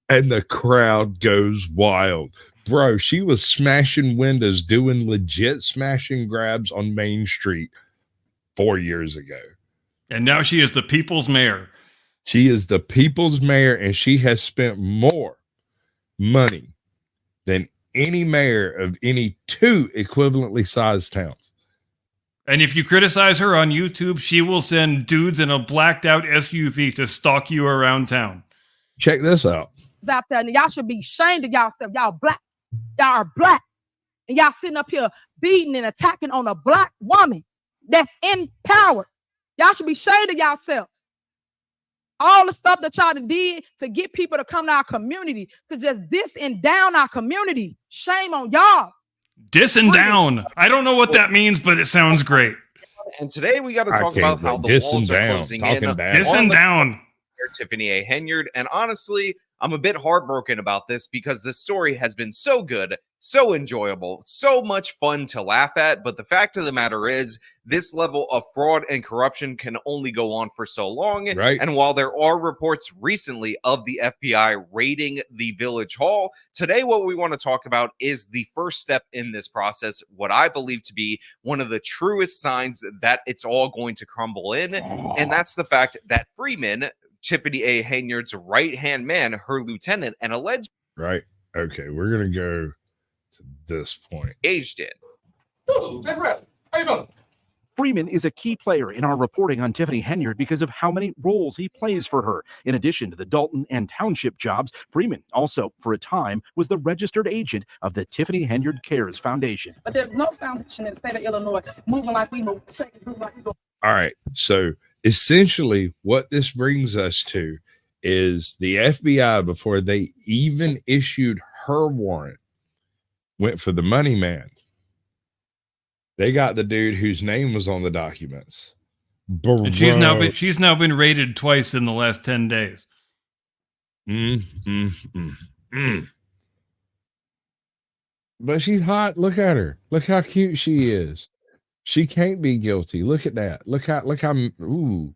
And the crowd goes wild. Bro, she was smashing windows, doing legit smashing grabs on Main Street 4 years ago. And now she is the people's mayor. She is the people's mayor, and she has spent more money than any mayor of any two equivalently sized towns. And if you criticize her on YouTube, she will send dudes in a blacked out SUV to stalk you around town. Check this out. Out there, and y'all should be ashamed of yourself. Y'all black. Y'all are black. And y'all sitting up here beating and attacking on a black woman that's in power. Y'all should be ashamed of yourselves. All the stuff that y'all did to get people to come to our community, to just diss and down our community. Shame on y'all. Diss and down. I don't know what that means, but it sounds great. And today we got to I talk can't about how wait. the Diss and walls are down. closing Talking in. down. Diss on and the- down. Tiffany A. Henyard. And honestly, I'm a bit heartbroken about this because the story has been so good, so enjoyable, so much fun to laugh at. But the fact of the matter is, this level of fraud and corruption can only go on for so long. Right. And while there are reports recently of the FBI raiding the Village Hall, today what we want to talk about is the first step in this process, what I believe to be one of the truest signs that it's all going to crumble in. And that's the fact that Freeman, Tiffany A. Henyard's right-hand man, her lieutenant, and alleged Right. Okay. We're going to go to this point. engaged in. Freeman is a key player in our reporting on Tiffany Henyard because of how many roles he plays for her. In addition to the Dalton and Township jobs, Freeman also, for a time, was the registered agent of the Tiffany Henyard Cares Foundation. But there's no foundation in the state of Illinois moving like we move, shaking like we go. All right. So essentially, what this brings us to is the FBI, before they even issued her warrant, went for the money man. They got the dude whose name was on the documents. And she's now been raided twice in the last 10 days. But she's hot. Look at her. Look how cute she is. She can't be guilty. Look at that. Look how ooh.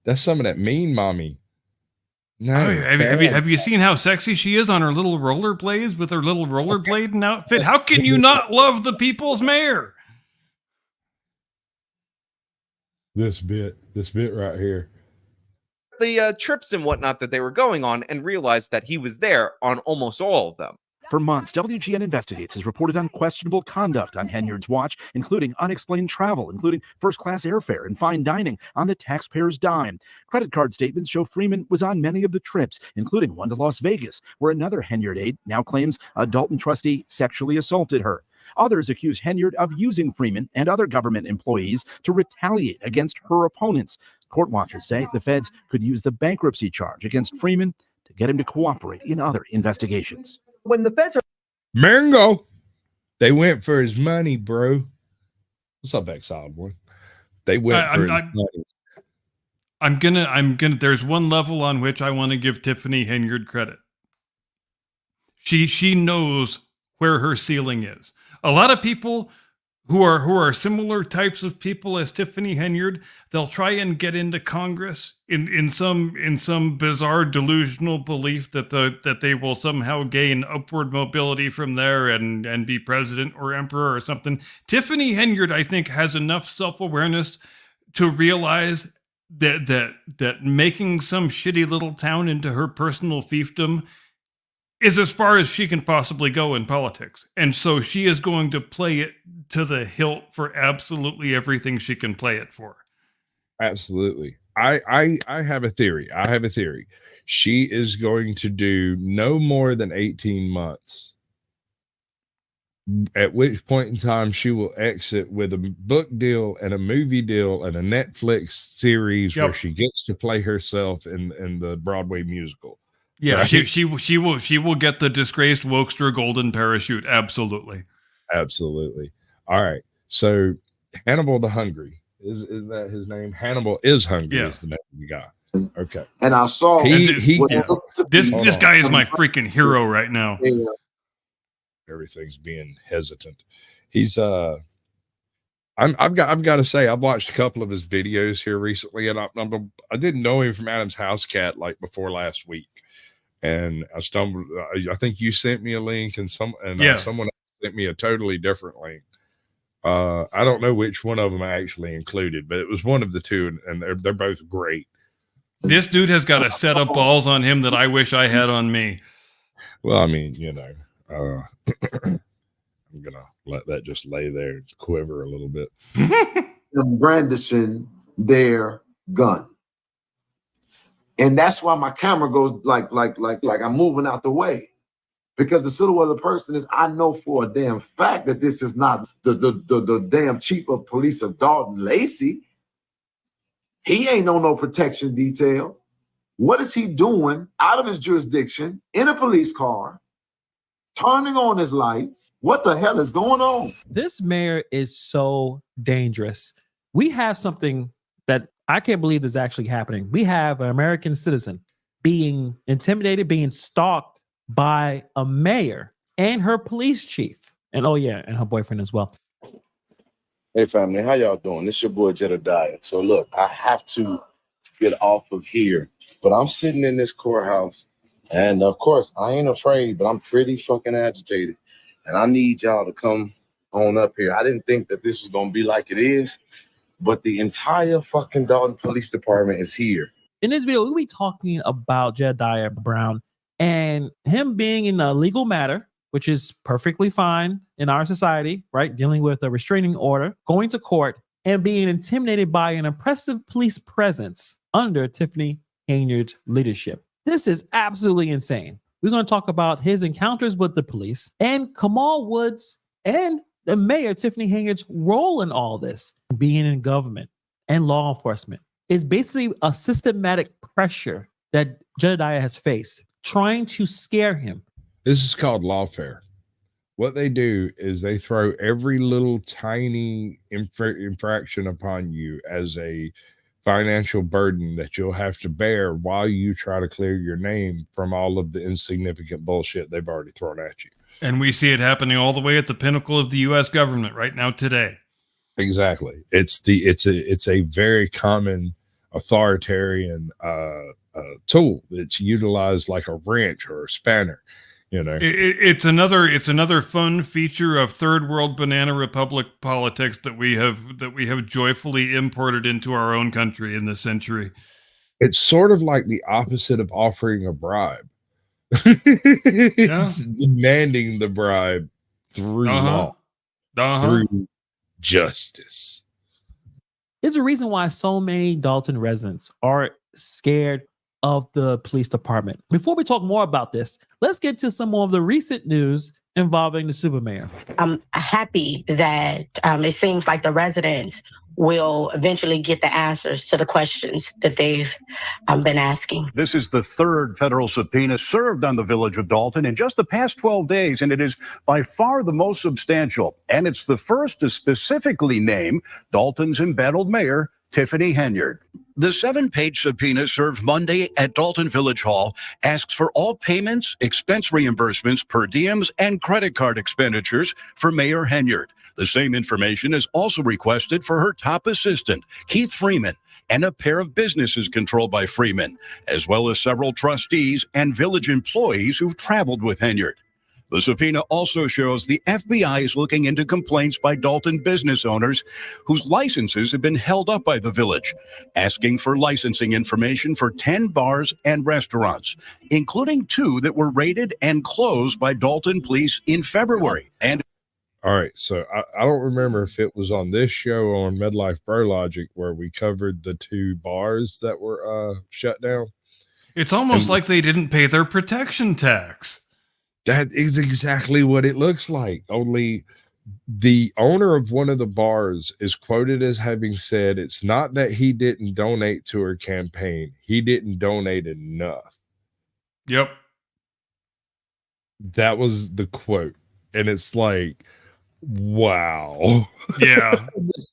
That's some of that mean mommy. No. Oh, have you seen how sexy she is on her little rollerblades with her little rollerblading outfit? How can you not love the people's mayor? This bit right here. The trips and whatnot that they were going on and realized that he was there on almost all of them. For months, WGN Investigates has reported on questionable conduct on Henyard's watch, including unexplained travel, including first-class airfare and fine dining on the taxpayer's dime. Credit card statements show Freeman was on many of the trips, including one to Las Vegas, where another Henyard aide now claims a Dalton trustee sexually assaulted her. Others accuse Henyard of using Freeman and other government employees to retaliate against her opponents. Court watchers say the feds could use the bankruptcy charge against Freeman to get him to cooperate in other investigations. When the feds are Mango. They went for his money, bro. What's up, Exiled One? They went for his money. I'm gonna there's one level on which I want to give Tiffany Henyard credit. She knows where her ceiling is. A lot of people who are similar types of people as Tiffany Henyard, they'll try and get into Congress in some bizarre delusional belief that they will somehow gain upward mobility from there and be president or emperor or something. Tiffany Henyard, I think, has enough self-awareness to realize that making some shitty little town into her personal fiefdom is as far as she can possibly go in politics. And so she is going to play it to the hilt for absolutely everything she can play it for. Absolutely. I have a theory. She is going to do no more than 18 months. At which point in time she will exit with a book deal and a movie deal and a Netflix series where she gets to play herself in the Broadway musical. Yeah, right? she will get the disgraced Wokester golden parachute. Absolutely. Absolutely. All right. So Hannibal the Hungry. Is that his name? Hannibal is Hungry Yeah. is the name of the guy. Okay. And I saw He what yeah. looked to This be Hold this on. guy is my freaking hero right now. Everything's being hesitant. He's I've got to say I've watched a couple of his videos here recently, and I didn't know him from Adam's House Cat like before last week, and I stumbled. I think you sent me a link, and someone else sent me a totally different link. I don't know which one of them I actually included, but it was one of the two, and they're both great. This dude has got a set of balls on him that I wish I had on me. Well, I mean, I'm gonna let that just lay there and quiver a little bit. them brandishing their gun. And that's why my camera goes like I'm moving out the way. Because the silhouette of the person is, I know for a damn fact that this is not the damn chief of police of Dalton Lacey. He ain't no protection detail. What is he doing out of his jurisdiction in a police car, turning on his lights? What the hell is going on? This mayor is so dangerous. We have something that I can't believe is actually happening. We have an American citizen being intimidated, being stalked by a mayor and her police chief. And and her boyfriend as well. Hey family, how y'all doing? This your boy Jedediah. So look, I have to get off of here, but I'm sitting in this courthouse, and of course I ain't afraid, but I'm pretty fucking agitated, and I need y'all to come on up here. I didn't think that this was gonna be like it is, but the entire fucking Dalton Police Department is here. In this video, we'll be talking about Jedediah Brown and him being in a legal matter, which is perfectly fine in our society, right? Dealing with a restraining order, going to court, and being intimidated by an impressive police presence under Tiffany Henyard's leadership. This is absolutely insane. We're going to talk about his encounters with the police and Kamal Woods and the mayor, Tiffany Henyard's role in all this. Being in government and law enforcement is basically a systematic pressure that Jedediah has faced, trying to scare him. This is called lawfare. What they do is they throw every little tiny infraction upon you as a financial burden that you'll have to bear while you try to clear your name from all of the insignificant bullshit they've already thrown at you. And we see it happening all the way at the pinnacle of the U.S. government right now today. Exactly. It's a very common authoritarian tool that's utilized like a wrench or a spanner. It's another fun feature of third world banana republic politics that we have joyfully imported into our own country in this century. It's sort of like the opposite of offering a bribe. It's demanding the bribe through law, through justice. There's a reason why so many Dalton residents are scared of the police department. Before we talk more about this, let's get to some more of the recent news involving the super mayor. I'm happy that it seems like the residents will eventually get the answers to the questions that they've been asking. This is the third federal subpoena served on the village of Dalton in just the past 12 days, and it is by far the most substantial. And it's the first to specifically name Dalton's embattled mayor, Tiffany Henyard. The 7-page subpoena served Monday at Dalton Village Hall asks for all payments, expense reimbursements, per diems, and credit card expenditures for Mayor Henyard. The same information is also requested for her top assistant, Keith Freeman, and a pair of businesses controlled by Freeman, as well as several trustees and village employees who've traveled with Henyard. The subpoena also shows the FBI is looking into complaints by Dalton business owners whose licenses have been held up by the village, asking for licensing information for 10 bars and restaurants, including 2 that were raided and closed by Dalton police in February. And all right, so I don't remember if it was on this show or on MedLife Bro Logic where we covered the 2 bars that were shut down. It's almost like they didn't pay their protection tax. That is exactly what it looks like. Only the owner of one of the bars is quoted as having said it's not that he didn't donate to her campaign. He didn't donate enough. Yep. That was the quote. And it's like, Wow. Yeah.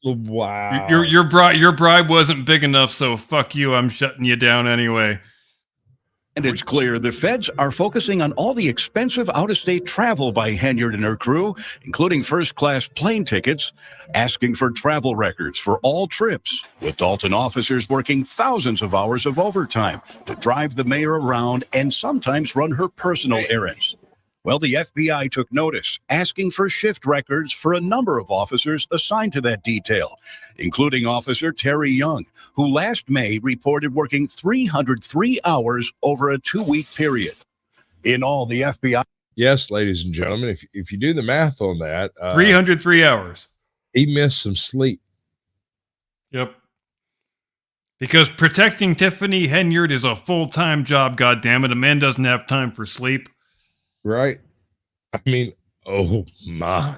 Wow. Your bribe wasn't big enough, so fuck you. I'm shutting you down anyway. And it's clear the feds are focusing on all the expensive out-of-state travel by Henyard and her crew, including first-class plane tickets, asking for travel records for all trips, with Dalton officers working thousands of hours of overtime to drive the mayor around and sometimes run her personal errands. Well, the FBI took notice, asking for shift records for a number of officers assigned to that detail, including Officer Terry Young, who last May reported working 303 hours over a 2-week period. In all, the FBI... Yes, ladies and gentlemen, if you do the math on that... 303 hours. He missed some sleep. Yep. Because protecting Tiffany Henyard is a full-time job, goddammit. A man doesn't have time for sleep. Right? I mean, oh my.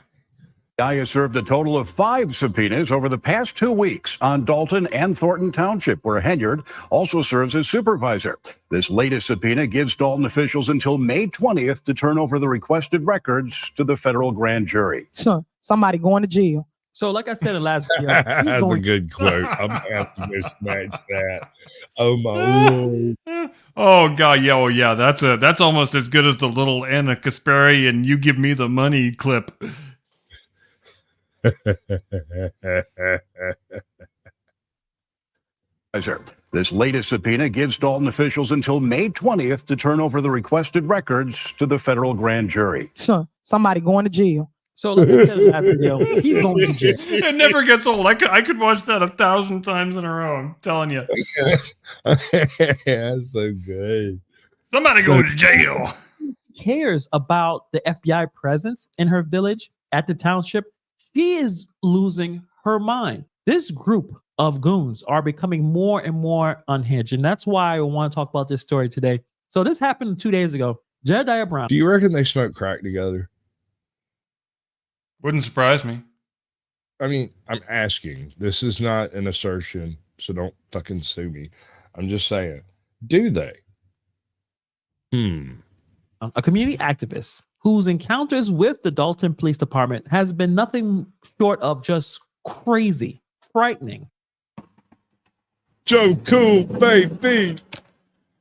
FBI has served a total of 5 subpoenas over the past 2 weeks on Dalton and Thornton Township, where Henyard also serves as supervisor. This latest subpoena gives Dalton officials until May 20th to turn over the requested records to the federal grand jury. So, somebody going to jail. So, like I said in the last video, that's a good quote. I'm gonna have to go snatch that. Oh my Lord. Oh god, yeah, oh yeah, that's almost as good as the little Anna Kasperi and you give me the money clip. This latest subpoena gives Dalton officials until May 20th to turn over the requested records to the federal grand jury. So, somebody going to jail. So, like I said in the last video, he's going to jail. It never gets old. I could watch that 1,000 times in a row. I'm telling you. That's so good. Somebody going to jail. Cares about the FBI presence in her village at the township. She is losing her mind. This group of goons are becoming more and more unhinged. And that's why I want to talk about this story today. So this happened 2 days ago. Jedediah Brown. Do you reckon they smoke crack together? Wouldn't surprise me. I mean, I'm asking. This is not an assertion, so don't fucking sue me. I'm just saying. Do they? A community activist whose encounters with the Dalton Police Department has been nothing short of just crazy, frightening. Joe Cool, baby.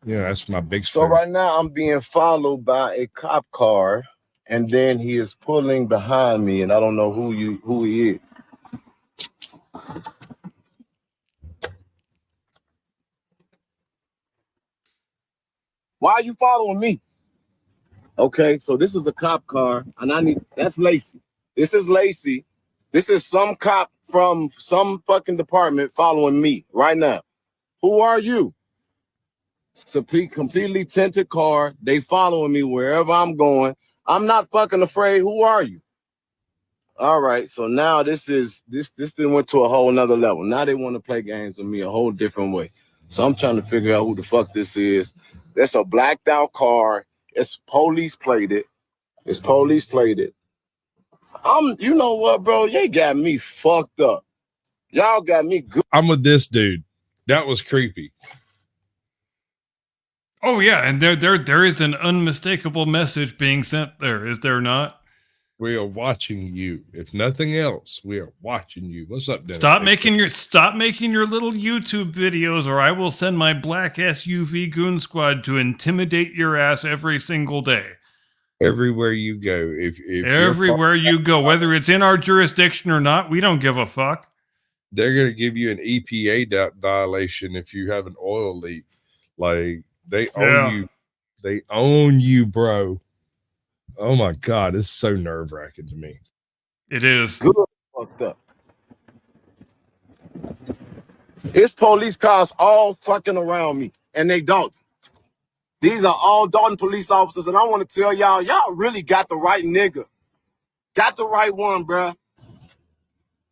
Yeah, that's my big So right now I'm being followed by a cop car, and then he is pulling behind me, and I don't know who he is. Why are you following me? Okay, so this is a cop car, and that's Lacey. This is Lacey. This is some cop from some fucking department following me right now. Who are you? It's a completely tinted car. They following me wherever I'm going. I'm not fucking afraid. Who are you? All right, so now this then went to a whole nother level. Now they want to play games with me a whole different way. So I'm trying to figure out who the fuck this is. That's a blacked out car. It's police plated. You know what, bro? They got me fucked up. Y'all got me good. I'm with this dude. That was creepy. Oh yeah, and there is an unmistakable message being sent there, is there not? We are watching you. If nothing else, we are watching you. What's up, Dennis? Stop making your little YouTube videos, or I will send my black SUV goon squad to intimidate your ass every single day. Everywhere you go, if everywhere you go, whether it's in our jurisdiction or not, we don't give a fuck. They're gonna give you an EPA violation if you have an oil leak. Like they own you. They own you, bro. Oh my God, it's so nerve-wracking to me. It is. Good fucked up. It's police cars all fucking around me, and they don't. These are all Dalton police officers, and I want to tell y'all really got the right nigga. Got the right one, bruh.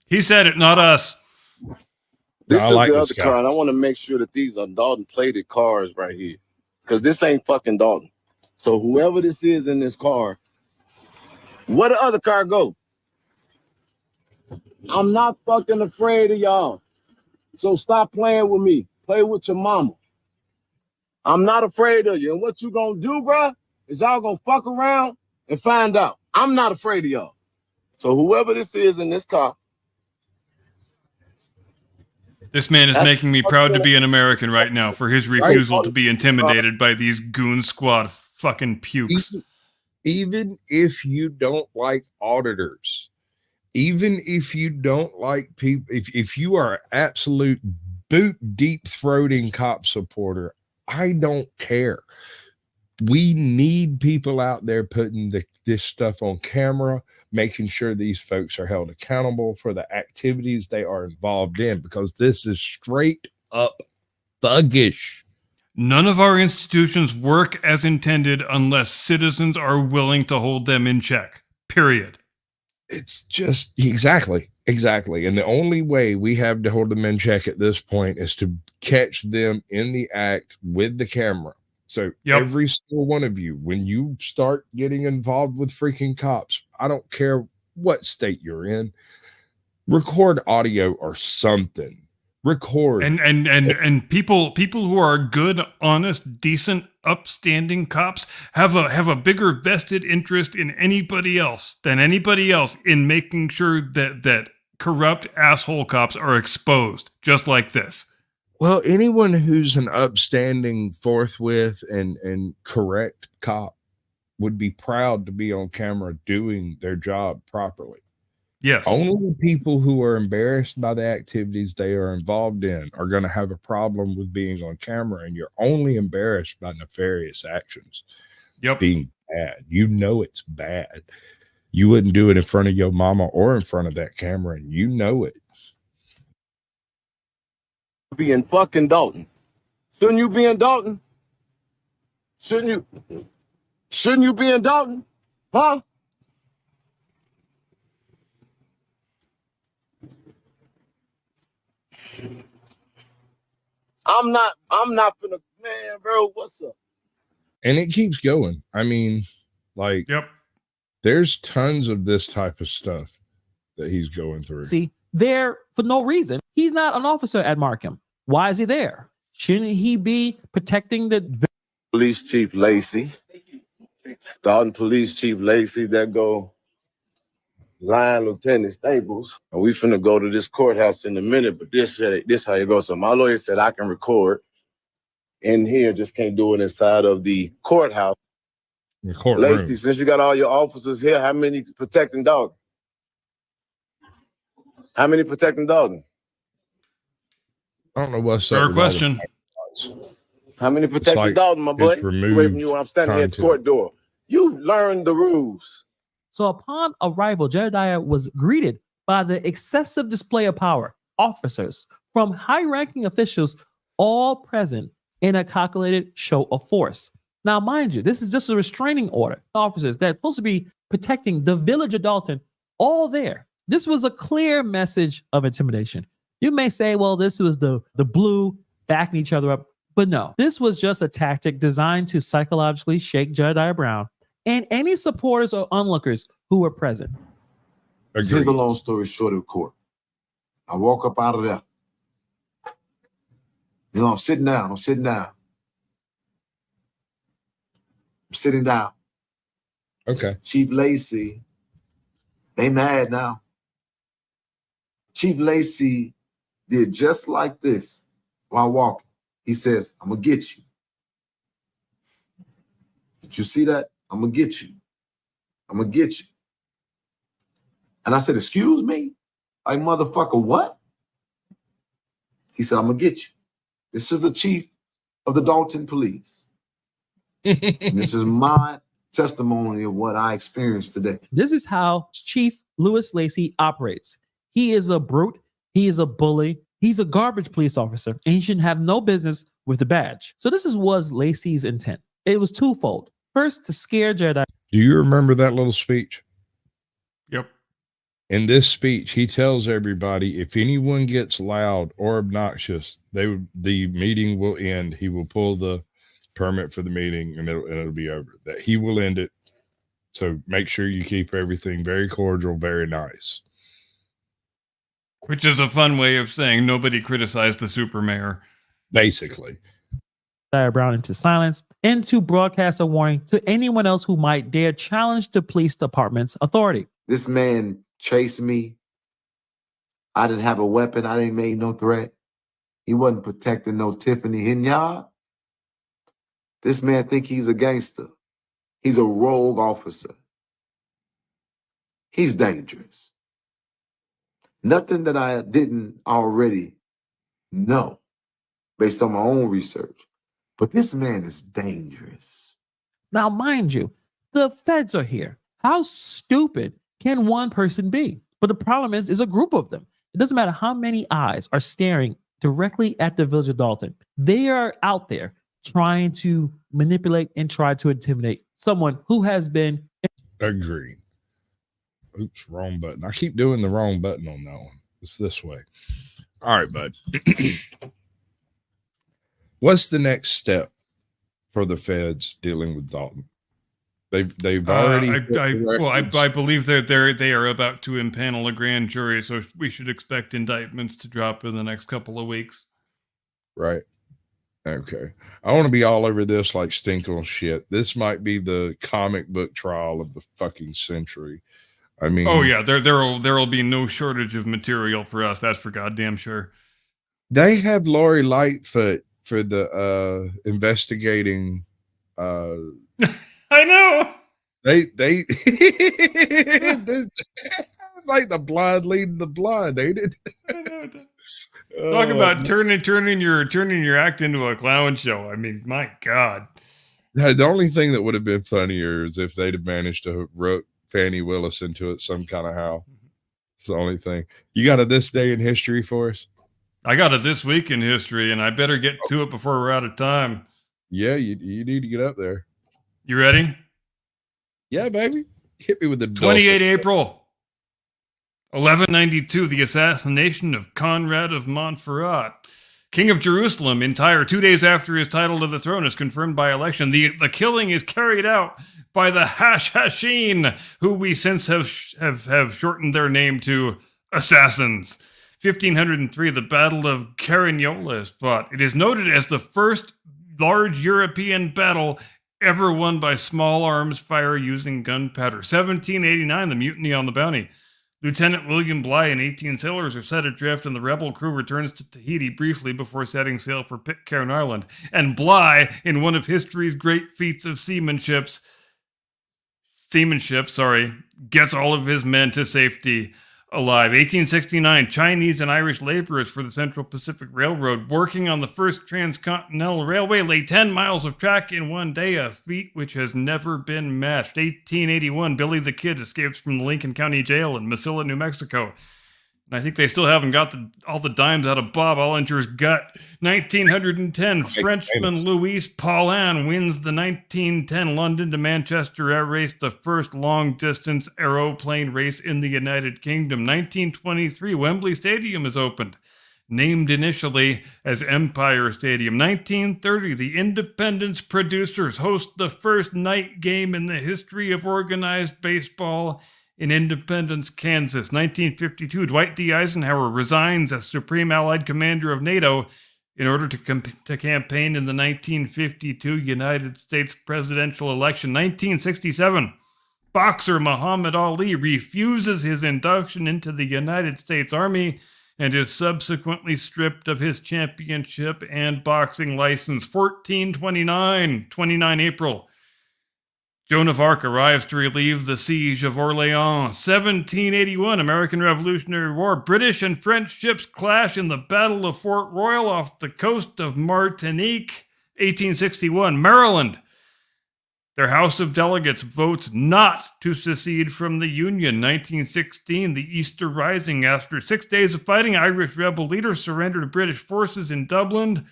He said it, not us. This is the other car, and I want to make sure that these are Dalton plated cars right here, because this ain't fucking Dalton. So whoever this is in this car, where the other car go? I'm not fucking afraid of y'all. So stop playing with me. Play with your mama. I'm not afraid of you. And what you gonna do, bruh, is y'all gonna fuck around and find out. I'm not afraid of y'all. So whoever this is in this car, This man is That's- making me proud to be an American right now for his refusal to be intimidated by these goon squad fucking pukes. Even if you don't like auditors, even if you don't like people, if you are an absolute boot deep throating cop supporter, I don't care. We need people out there putting this stuff on camera, making sure these folks are held accountable for the activities they are involved in, because this is straight up thuggish. None of our institutions work as intended unless citizens are willing to hold them in check. Period. It's just exactly. And the only way we have to hold them in check at this point is to catch them in the act with the camera. So every single one of you, when you start getting involved with freaking cops, I don't care what state you're in, record audio or something. Record and people who are good, honest, decent, upstanding cops have a bigger vested interest in anybody else in making sure that corrupt asshole cops are exposed, just like this. Well, anyone who's an upstanding, forthwith, and correct cop would be proud to be on camera doing their job properly. Yes. Only people who are embarrassed by the activities they are involved in are going to have a problem with being on camera, and you're only embarrassed by nefarious actions. Being bad. You know it's bad. You wouldn't do it in front of your mama or in front of that camera, and you know it. be in fucking Dalton. Shouldn't you be in Dalton? Shouldn't you be in Dalton? Huh? I'm not gonna, man, bro, what's up? And it keeps going. I mean, like, there's tons of this type of stuff that he's going through. See, there for no reason. He's not an officer at Markham. Why is he there? Shouldn't he be protecting the Police Chief Lacey, Dalton Police Chief Lacey, that go Lion Lieutenant Staples. And we finna go to this courthouse in a minute, but this how it goes. So my lawyer said I can record in here, just can't do it inside of the courthouse. The courtroom. Lacey, since you got all your officers here, how many protecting Dalton? How many protecting Dalton? I don't know what's Fair up with question. How many protecting like Dalton, my boy? it's removed Away from you, I'm standing here at the content. court door. You learn the rules. So upon arrival, Jedediah was greeted by the excessive display of power, officers from high-ranking officials, all present in a calculated show of force. Now, mind you, this is just a restraining order. Officers that are supposed to be protecting the village of Dalton, all there. This was a clear message of intimidation. You may say, well, this was the blue backing each other up. But no, this was just a tactic designed to psychologically shake Jedediah Brown and any supporters or onlookers who were present. Here's the long story short of court. I walk up out of there. You know, I'm sitting down. I'm sitting down. Okay. Chief Lacey, they mad now. Chief Lacey did just like this while walking. He says, I'm gonna get you. Did you see that? I'm gonna get you. I'm gonna get you. And I said, excuse me? Like, motherfucker, what? He said, I'm gonna get you. This is the chief of the Dalton Police. And this is my testimony of what I experienced today. This is how Chief Louis Lacey operates. He is a brute. He is a bully. He's a garbage police officer, and he shouldn't have no business with the badge. So this was Lacey's intent. It was twofold. First, to scare Jedediah. Do you remember that little speech? Yep. In this speech, he tells everybody if anyone gets loud or obnoxious, the meeting will end. He will pull the permit for the meeting, and it'll be over. That he will end it. So make sure you keep everything very cordial, very nice. Which is a fun way of saying nobody criticized the super mayor. Basically. Jedediah Brown into silence and to broadcast a warning to anyone else who might dare challenge the police department's authority. This man chase me. I didn't have a weapon. I didn't make no threat. He wasn't protecting no Tiffany Henyard. This man think he's a gangster. He's a rogue officer. He's dangerous. Nothing that I didn't already know based on my own research. But this man is dangerous. Now, mind you, the feds are here. How stupid can one person be? But the problem is a group of them. It doesn't matter how many eyes are staring directly at the village of Dalton. They are out there trying to manipulate and try to intimidate someone who has been. Agree. Oops, wrong button. I keep doing the wrong button on that one. It's this way. All right, bud. What's the next step for the feds dealing with Dalton? They've already. I believe they are about to impanel a grand jury, so we should expect indictments to drop in the next couple of weeks. Right. Okay. I want to be all over this like Stinkle shit. This might be the comic book trial of the fucking century. I mean, oh yeah, there'll be no shortage of material for us. That's for goddamn sure. They have Lori Lightfoot for the investigating. I know. They like the blind leading the blind, ain't it? Talk about turning your act into a clown show. I mean, my God. The only thing that would have been funnier is if they'd have managed to rope Fannie Willis into it some kind of how. It's the only thing. You got a this day in history for us? I got a this week in history, and I better get to it before we're out of time. Yeah, you need to get up there. You ready? Yeah, baby. Hit me with the 28 April 1192, the assassination of Conrad of Montferrat, King of Jerusalem, in Tyre. 2 days after his title to the throne is confirmed by election. The killing is carried out by the Hashashin, who we since have shortened their name to assassins. 1503, the Battle of Carignola is fought. It is noted as the first large European battle ever won by small arms fire using gunpowder. 1789, the Mutiny on the Bounty. Lieutenant William Bligh and 18 sailors are set adrift, and the rebel crew returns to Tahiti briefly before setting sail for Pitcairn Island. And Bligh, in one of history's great feats of seamanship, gets all of his men to safety alive. 1869, Chinese and Irish laborers for the Central Pacific Railroad working on the first transcontinental railway lay 10 miles of track in one day, a feat which has never been matched. 1881, Billy the Kid escapes from the Lincoln County Jail in Mesilla, New Mexico. And I think they still haven't got all the dimes out of Bob Ollinger's gut. 1910, Frenchman Louis Paulin wins the 1910 London to Manchester air race, the first long-distance aeroplane race in the United Kingdom. 1923, Wembley Stadium is opened, named initially as Empire Stadium. 1930, the Independence Producers host the first night game in the history of organized baseball in Independence, Kansas. 1952, Dwight D. Eisenhower resigns as Supreme Allied Commander of NATO in order to campaign in the 1952 United States presidential election. 1967, boxer Muhammad Ali refuses his induction into the United States Army and is subsequently stripped of his championship and boxing license. 29 April, Joan of Arc arrives to relieve the siege of Orleans. 1781, American Revolutionary War. British and French ships clash in the Battle of Fort Royal off the coast of Martinique. 1861, Maryland. Their House of Delegates votes not to secede from the Union. 1916, the Easter Rising. After 6 days of fighting, Irish rebel leaders surrender to British forces in Dublin,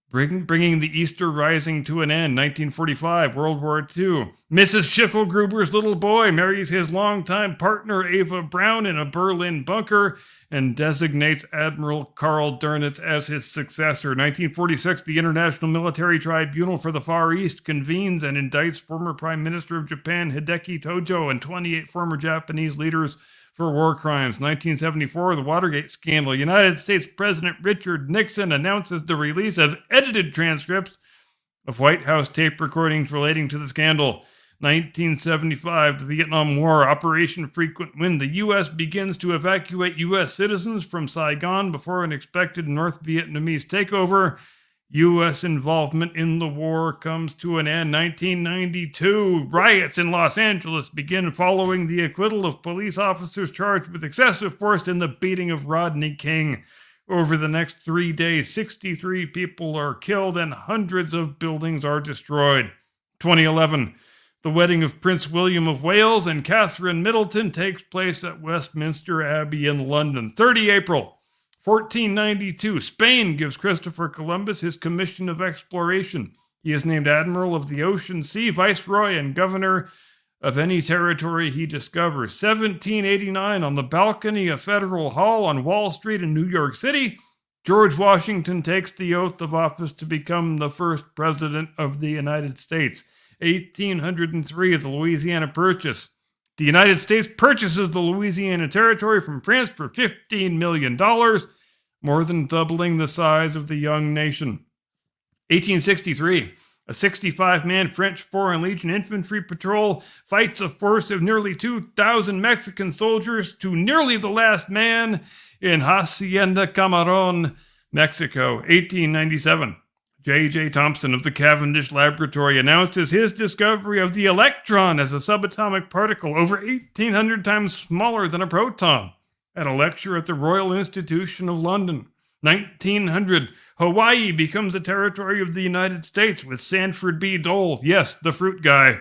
bringing the Easter Rising to an end. 1945, World War II. Mrs. Schicklgruber's little boy marries his longtime partner Ava Brown in a Berlin bunker and designates Admiral Karl Dönitz as his successor. 1946, the International Military Tribunal for the Far East convenes and indicts former Prime Minister of Japan Hideki Tojo and 28 former Japanese leaders for war crimes. 1974, the Watergate scandal. United States President Richard Nixon announces the release of edited transcripts of White House tape recordings relating to the scandal. 1975, the Vietnam War, Operation Frequent Wind. The U.S. begins to evacuate U.S. citizens from Saigon before an expected North Vietnamese takeover. U.S. involvement in the war comes to an end. 1992, riots in Los Angeles begin following the acquittal of police officers charged with excessive force in the beating of Rodney King. Over the next 3 days, 63 people are killed and hundreds of buildings are destroyed. 2011, the wedding of Prince William of Wales and Catherine Middleton takes place at Westminster Abbey in London. 30 April, 1492, Spain gives Christopher Columbus his commission of exploration. He is named Admiral of the Ocean Sea, Viceroy, and Governor of any territory he discovers. 1789, on the balcony of Federal Hall on Wall Street in New York City, George Washington takes the oath of office to become the first president of the United States. 1803, the Louisiana Purchase. The United States purchases the Louisiana Territory from France for $15 million, more than doubling the size of the young nation. 1863, a 65-man French Foreign Legion infantry patrol fights a force of nearly 2,000 Mexican soldiers to nearly the last man in Hacienda Camarón, Mexico. 1897, J.J. Thomson of the Cavendish Laboratory announces his discovery of the electron as a subatomic particle over 1,800 times smaller than a proton at a lecture at the Royal Institution of London. 1900, Hawaii becomes a territory of the United States with Sanford B. Dole, yes, the fruit guy,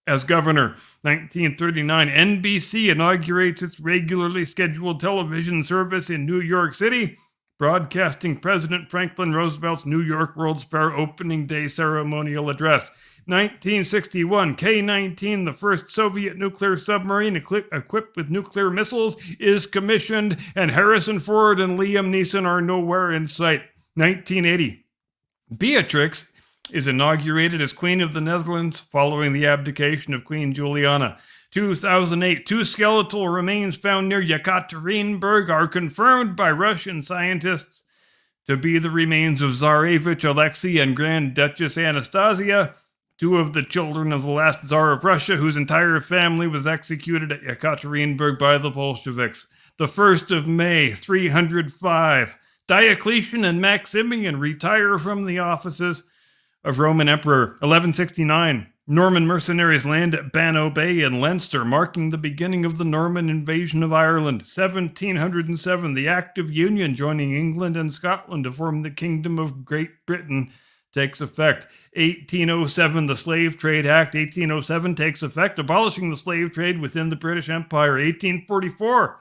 as governor. 1939, NBC inaugurates its regularly scheduled television service in New York City, broadcasting President Franklin Roosevelt's New York World's Fair opening day ceremonial address. 1961, K-19, the first Soviet nuclear submarine equipped with nuclear missiles, is commissioned, and Harrison Ford and Liam Neeson are nowhere in sight. 1980, Beatrix is inaugurated as Queen of the Netherlands following the abdication of Queen Juliana. 2008, two skeletal remains found near Yekaterinburg are confirmed by Russian scientists to be the remains of Tsarevich Alexei and Grand Duchess Anastasia, two of the children of the last Tsar of Russia, whose entire family was executed at Yekaterinburg by the Bolsheviks. The 1st of May, 305, Diocletian and Maximian retire from the offices of Roman Emperor. 1169, Norman mercenaries land at Bannow Bay in Leinster, marking the beginning of the Norman invasion of Ireland. 1707, the Act of Union joining England and Scotland to form the Kingdom of Great Britain takes effect. 1807, the Slave Trade Act. 1807 takes effect, abolishing the slave trade within the British Empire. 1844,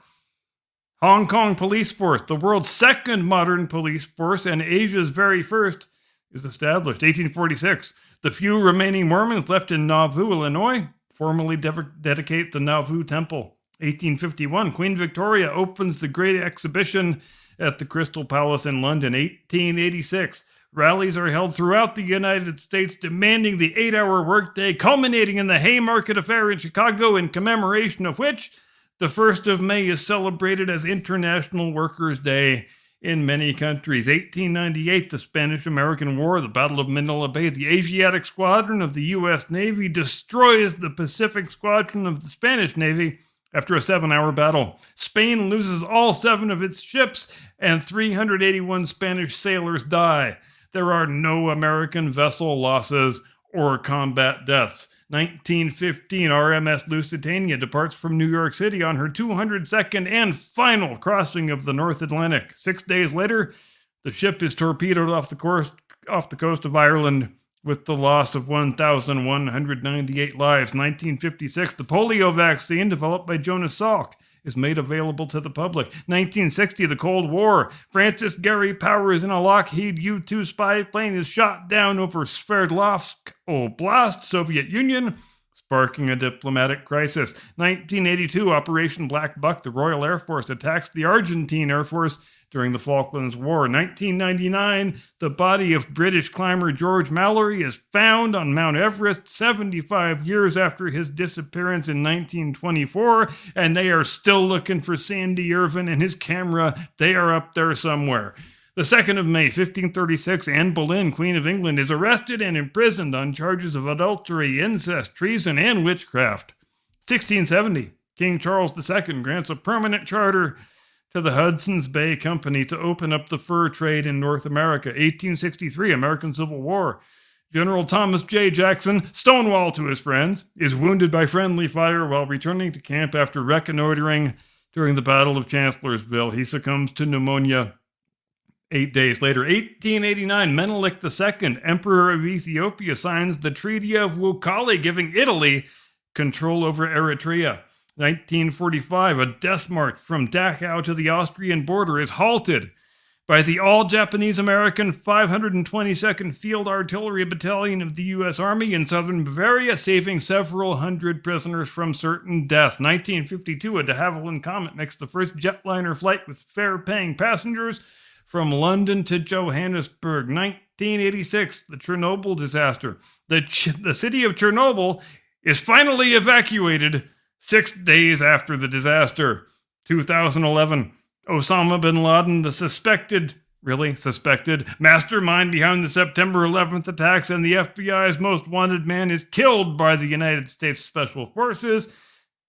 Hong Kong Police Force, the world's second modern police force and Asia's very first, is established. 1846, the few remaining Mormons left in Nauvoo, Illinois, formally dedicate the Nauvoo Temple. 1851, Queen Victoria opens the Great Exhibition at the Crystal Palace in London. 1886, rallies are held throughout the United States demanding the 8-hour workday, culminating in the Haymarket Affair in Chicago, in commemoration of which the 1st of May is celebrated as International Workers' Day in many countries. 1898, the Spanish-American War, the Battle of Manila Bay. The Asiatic Squadron of the U.S. Navy destroys the Pacific Squadron of the Spanish Navy after a 7-hour battle. Spain loses all 7 of its ships, and 381 Spanish sailors die. There are no American vessel losses or combat deaths. 1915, RMS Lusitania departs from New York City on her 202nd and final crossing of the North Atlantic. 6 days later, the ship is torpedoed off the coast of Ireland with the loss of 1,198 lives. 1956, the polio vaccine developed by Jonas Salk is made available to the public. 1960, the Cold War. Francis Gary Powers in a Lockheed U-2 spy plane is shot down over Sverdlovsk Oblast, Soviet Union, sparking a diplomatic crisis. 1982, Operation Black Buck. The Royal Air Force attacks the Argentine Air Force during the Falklands War. 1999, the body of British climber George Mallory is found on Mount Everest 75 years after his disappearance in 1924, and they are still looking for Sandy Irvin and his camera. They are up there somewhere. The 2nd of May, 1536, Anne Boleyn, Queen of England, is arrested and imprisoned on charges of adultery, incest, treason, and witchcraft. 1670, King Charles II grants a permanent charter to the Hudson's Bay Company to open up the fur trade in North America. 1863, American Civil War. General Thomas J. Jackson, Stonewall to his friends, is wounded by friendly fire while returning to camp after reconnoitering during the Battle of Chancellorsville. He succumbs to pneumonia 8 days later. 1889, Menelik II, Emperor of Ethiopia, signs the Treaty of Wuchale, giving Italy control over Eritrea. 1945, a death march from Dachau to the Austrian border is halted by the all-Japanese American 522nd Field Artillery Battalion of the U.S. Army in southern Bavaria, saving several hundred prisoners from certain death. 1952, a de Havilland Comet makes the first jetliner flight with fare-paying passengers from London to Johannesburg. 1986, the Chernobyl disaster. The city of Chernobyl is finally evacuated 6 days after the disaster. 2011, Osama bin Laden, the suspected mastermind behind the September 11th attacks and the FBI's most wanted man, is killed by the United States Special Forces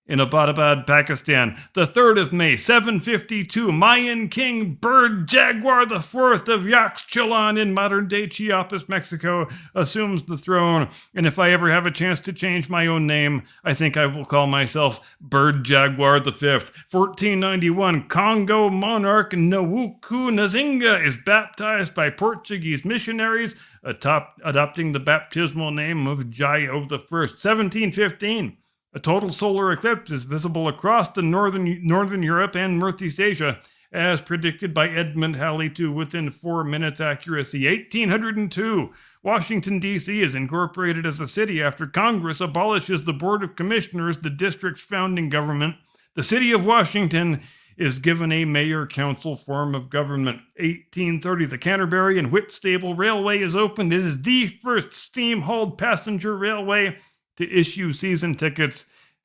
in Abbottabad, Pakistan. The 3rd of May, 752, Mayan king Bird Jaguar IV of Yaxchilan in modern-day Chiapas, Mexico, assumes the throne. And if I ever have a chance to change my own name, I think I will call myself Bird Jaguar V. 1491, Congo monarch Nwuku Nzinga is baptized by Portuguese missionaries, adopting the baptismal name of Jayo I. 1715, a total solar eclipse is visible across the northern Europe and Northeast Asia, as predicted by Edmund Halley to within 4 minutes accuracy. 1802, Washington, D.C. is incorporated as a city after Congress abolishes the Board of Commissioners, the district's founding government. The city of Washington is given a mayor-council form of government. 1830, the Canterbury and Whitstable Railway is opened. It is the first steam-hauled passenger railway to issue season tickets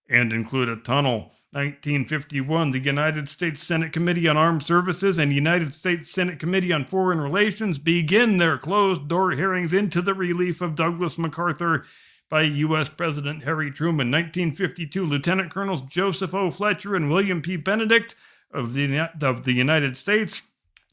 and include a tunnel. 1951, the United States Senate Committee on Armed Services and United States Senate Committee on Foreign Relations begin their closed-door hearings into the relief of Douglas MacArthur by U.S. President Harry Truman. 1952, Lieutenant Colonels Joseph O. Fletcher and William P. Benedict of the United States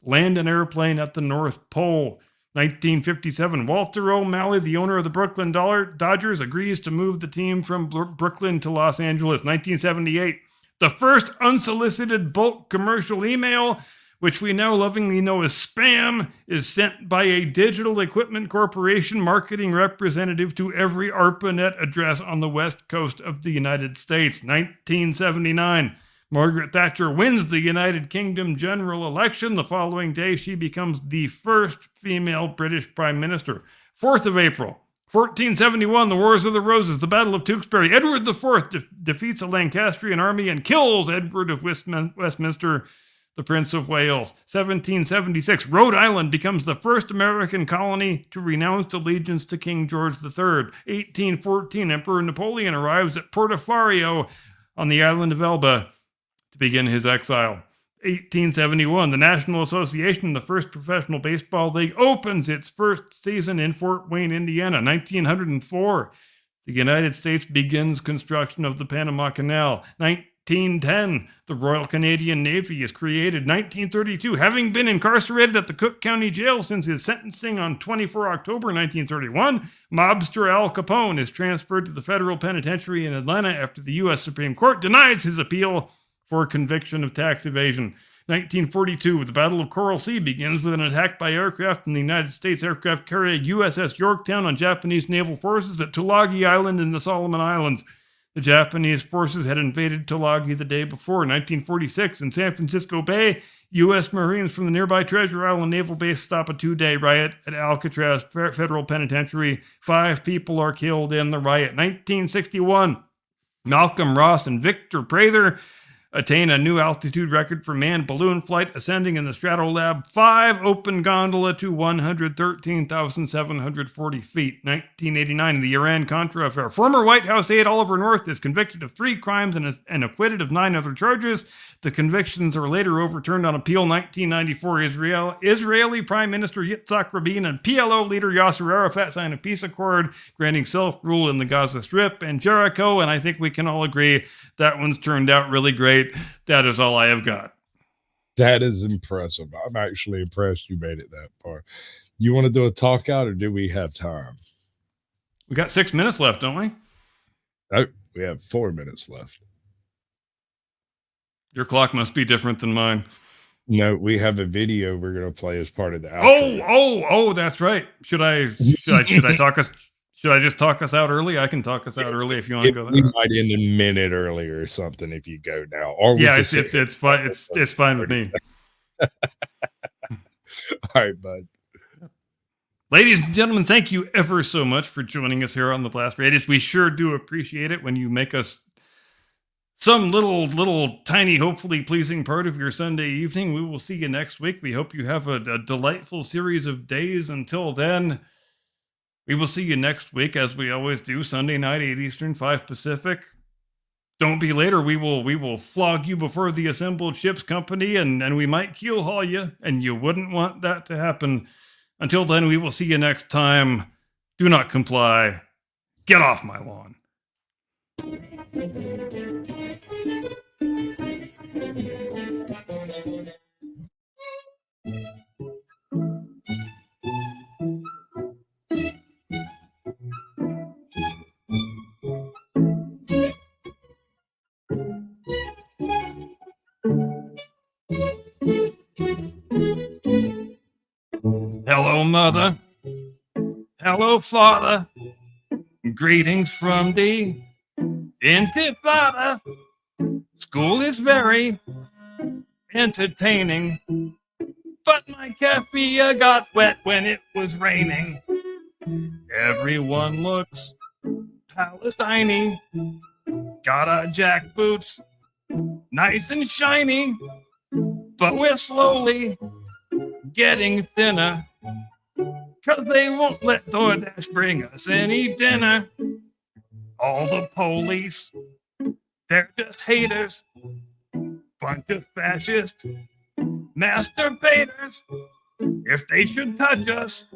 land an airplane at the North Pole. 1957, Walter O'Malley, the owner of the Brooklyn Dodgers, agrees to move the team from Brooklyn to Los Angeles. 1978, the first unsolicited bulk commercial email, which we now lovingly know as spam, is sent by a Digital Equipment Corporation marketing representative to every ARPANET address on the west coast of the United States. 1979, Margaret Thatcher wins the United Kingdom general election. The following day, she becomes the first female British Prime Minister. 4th of April, 1471, the Wars of the Roses, the Battle of Tewkesbury. Edward IV defeats a Lancastrian army and kills Edward of Westminster, the Prince of Wales. 1776, Rhode Island becomes the first American colony to renounce allegiance to King George III. 1814, Emperor Napoleon arrives at Portofario on the island of Elba to begin his exile. 1871, the National Association, the first professional baseball league, opens its first season in Fort Wayne, Indiana. 1904, the United States begins construction of the Panama Canal. 1910, the Royal Canadian Navy is created. 1932, having been incarcerated at the Cook County Jail since his sentencing on 24 October 1931, mobster Al Capone is transferred to the federal penitentiary in Atlanta after the U.S. Supreme Court denies his appeal for conviction of tax evasion. 1942, the Battle of Coral Sea begins with an attack by aircraft from the United States aircraft carrier USS Yorktown on Japanese naval forces at Tulagi Island in the Solomon Islands. The Japanese forces had invaded Tulagi the day before. 1946, in San Francisco Bay, U.S. Marines from the nearby Treasure Island Naval Base stop a 2-day riot at Alcatraz Federal Penitentiary. 5 people are killed in the riot. 1961, Malcolm Ross and Victor Prather attain a new altitude record for manned balloon flight, ascending in the Stratolab 5 open gondola to 113,740 feet. 1989, the Iran-Contra affair. Former White House aide Oliver North is convicted of 3 crimes and acquitted of 9 other charges. The convictions are later overturned on appeal. 1994, Israeli Prime Minister Yitzhak Rabin and PLO leader Yasser Arafat signed a peace accord granting self-rule in the Gaza Strip and Jericho, and I think we can all agree that one's turned out really great. That is all I have got. That is impressive. I'm actually impressed you made it that far. You want to do a talk out, or do we have time? We got 6 minutes left, don't we? Oh, we have 4 minutes left. Your clock must be different than mine. No, we have a video we're going to play as part of the outro. Oh, that's right. Should I talk us? Should I just talk us out early? I can talk us out early if you want to go there. We might end a minute earlier or something if you go now. Or yeah, it's fine. It's fine with me. All right, bud. Ladies and gentlemen, thank you ever so much for joining us here on the Blast Radius. We sure do appreciate it when you make us some little tiny, hopefully pleasing part of your Sunday evening. We will see you next week. We hope you have a delightful series of days. Until then, we will see you next week, as we always do, Sunday night, 8 Eastern, 5 Pacific. Don't be later. We will flog you before the assembled ships company, and we might keel haul you, and you wouldn't want that to happen. Until then, we will see you next time. Do not comply. Get off my lawn. Hello, Mother. Hello, Father. Greetings from the Intifada. School is very entertaining, but my keffiyeh got wet when it was raining. Everyone looks Palestine-y. Got our jack boots, nice and shiny, but we're slowly getting thinner, 'cause they won't let DoorDash bring us any dinner. All the police, they're just haters, bunch of fascist masturbators. If they should touch us,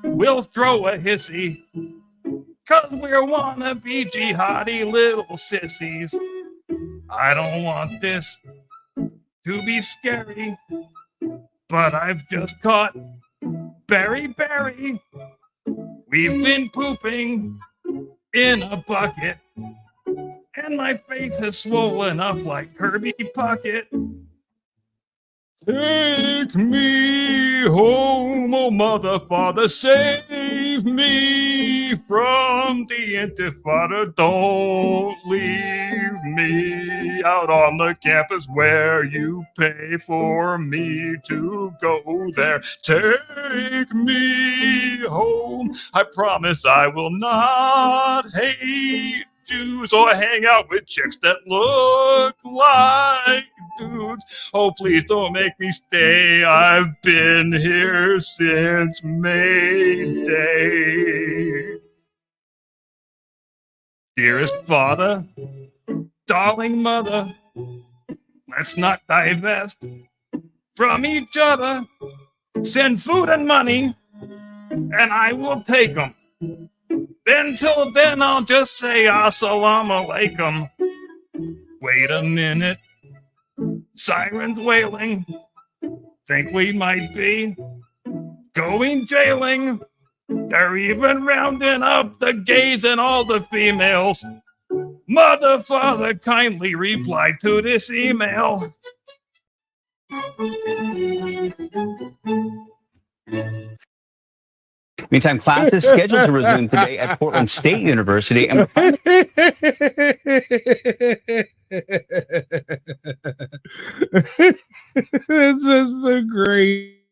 we'll throw a hissy, 'cause we're wannabe jihadi little sissies. I don't want this to be scary, but I've just caught Berry. We've been pooping in a bucket, and my face has swollen up like Kirby Puckett. Take me home, oh mother, father, save me from the Intifada. Don't leave me out on the campus where you pay for me to go there. Take me home. I promise I will not hate Jews or hang out with chicks that look like dudes. Oh, please don't make me stay. I've been here since May Day. Dearest father, darling mother, let's not divest from each other. Send food and money, and I will take them. Until then, I'll just say assalamu alaikum. Wait a minute. Sirens wailing. Think we might be going jailing. They're even rounding up the gays and all the females. Mother, father, kindly reply to this email. Meantime, class is scheduled to resume today at Portland State University. And This has been great.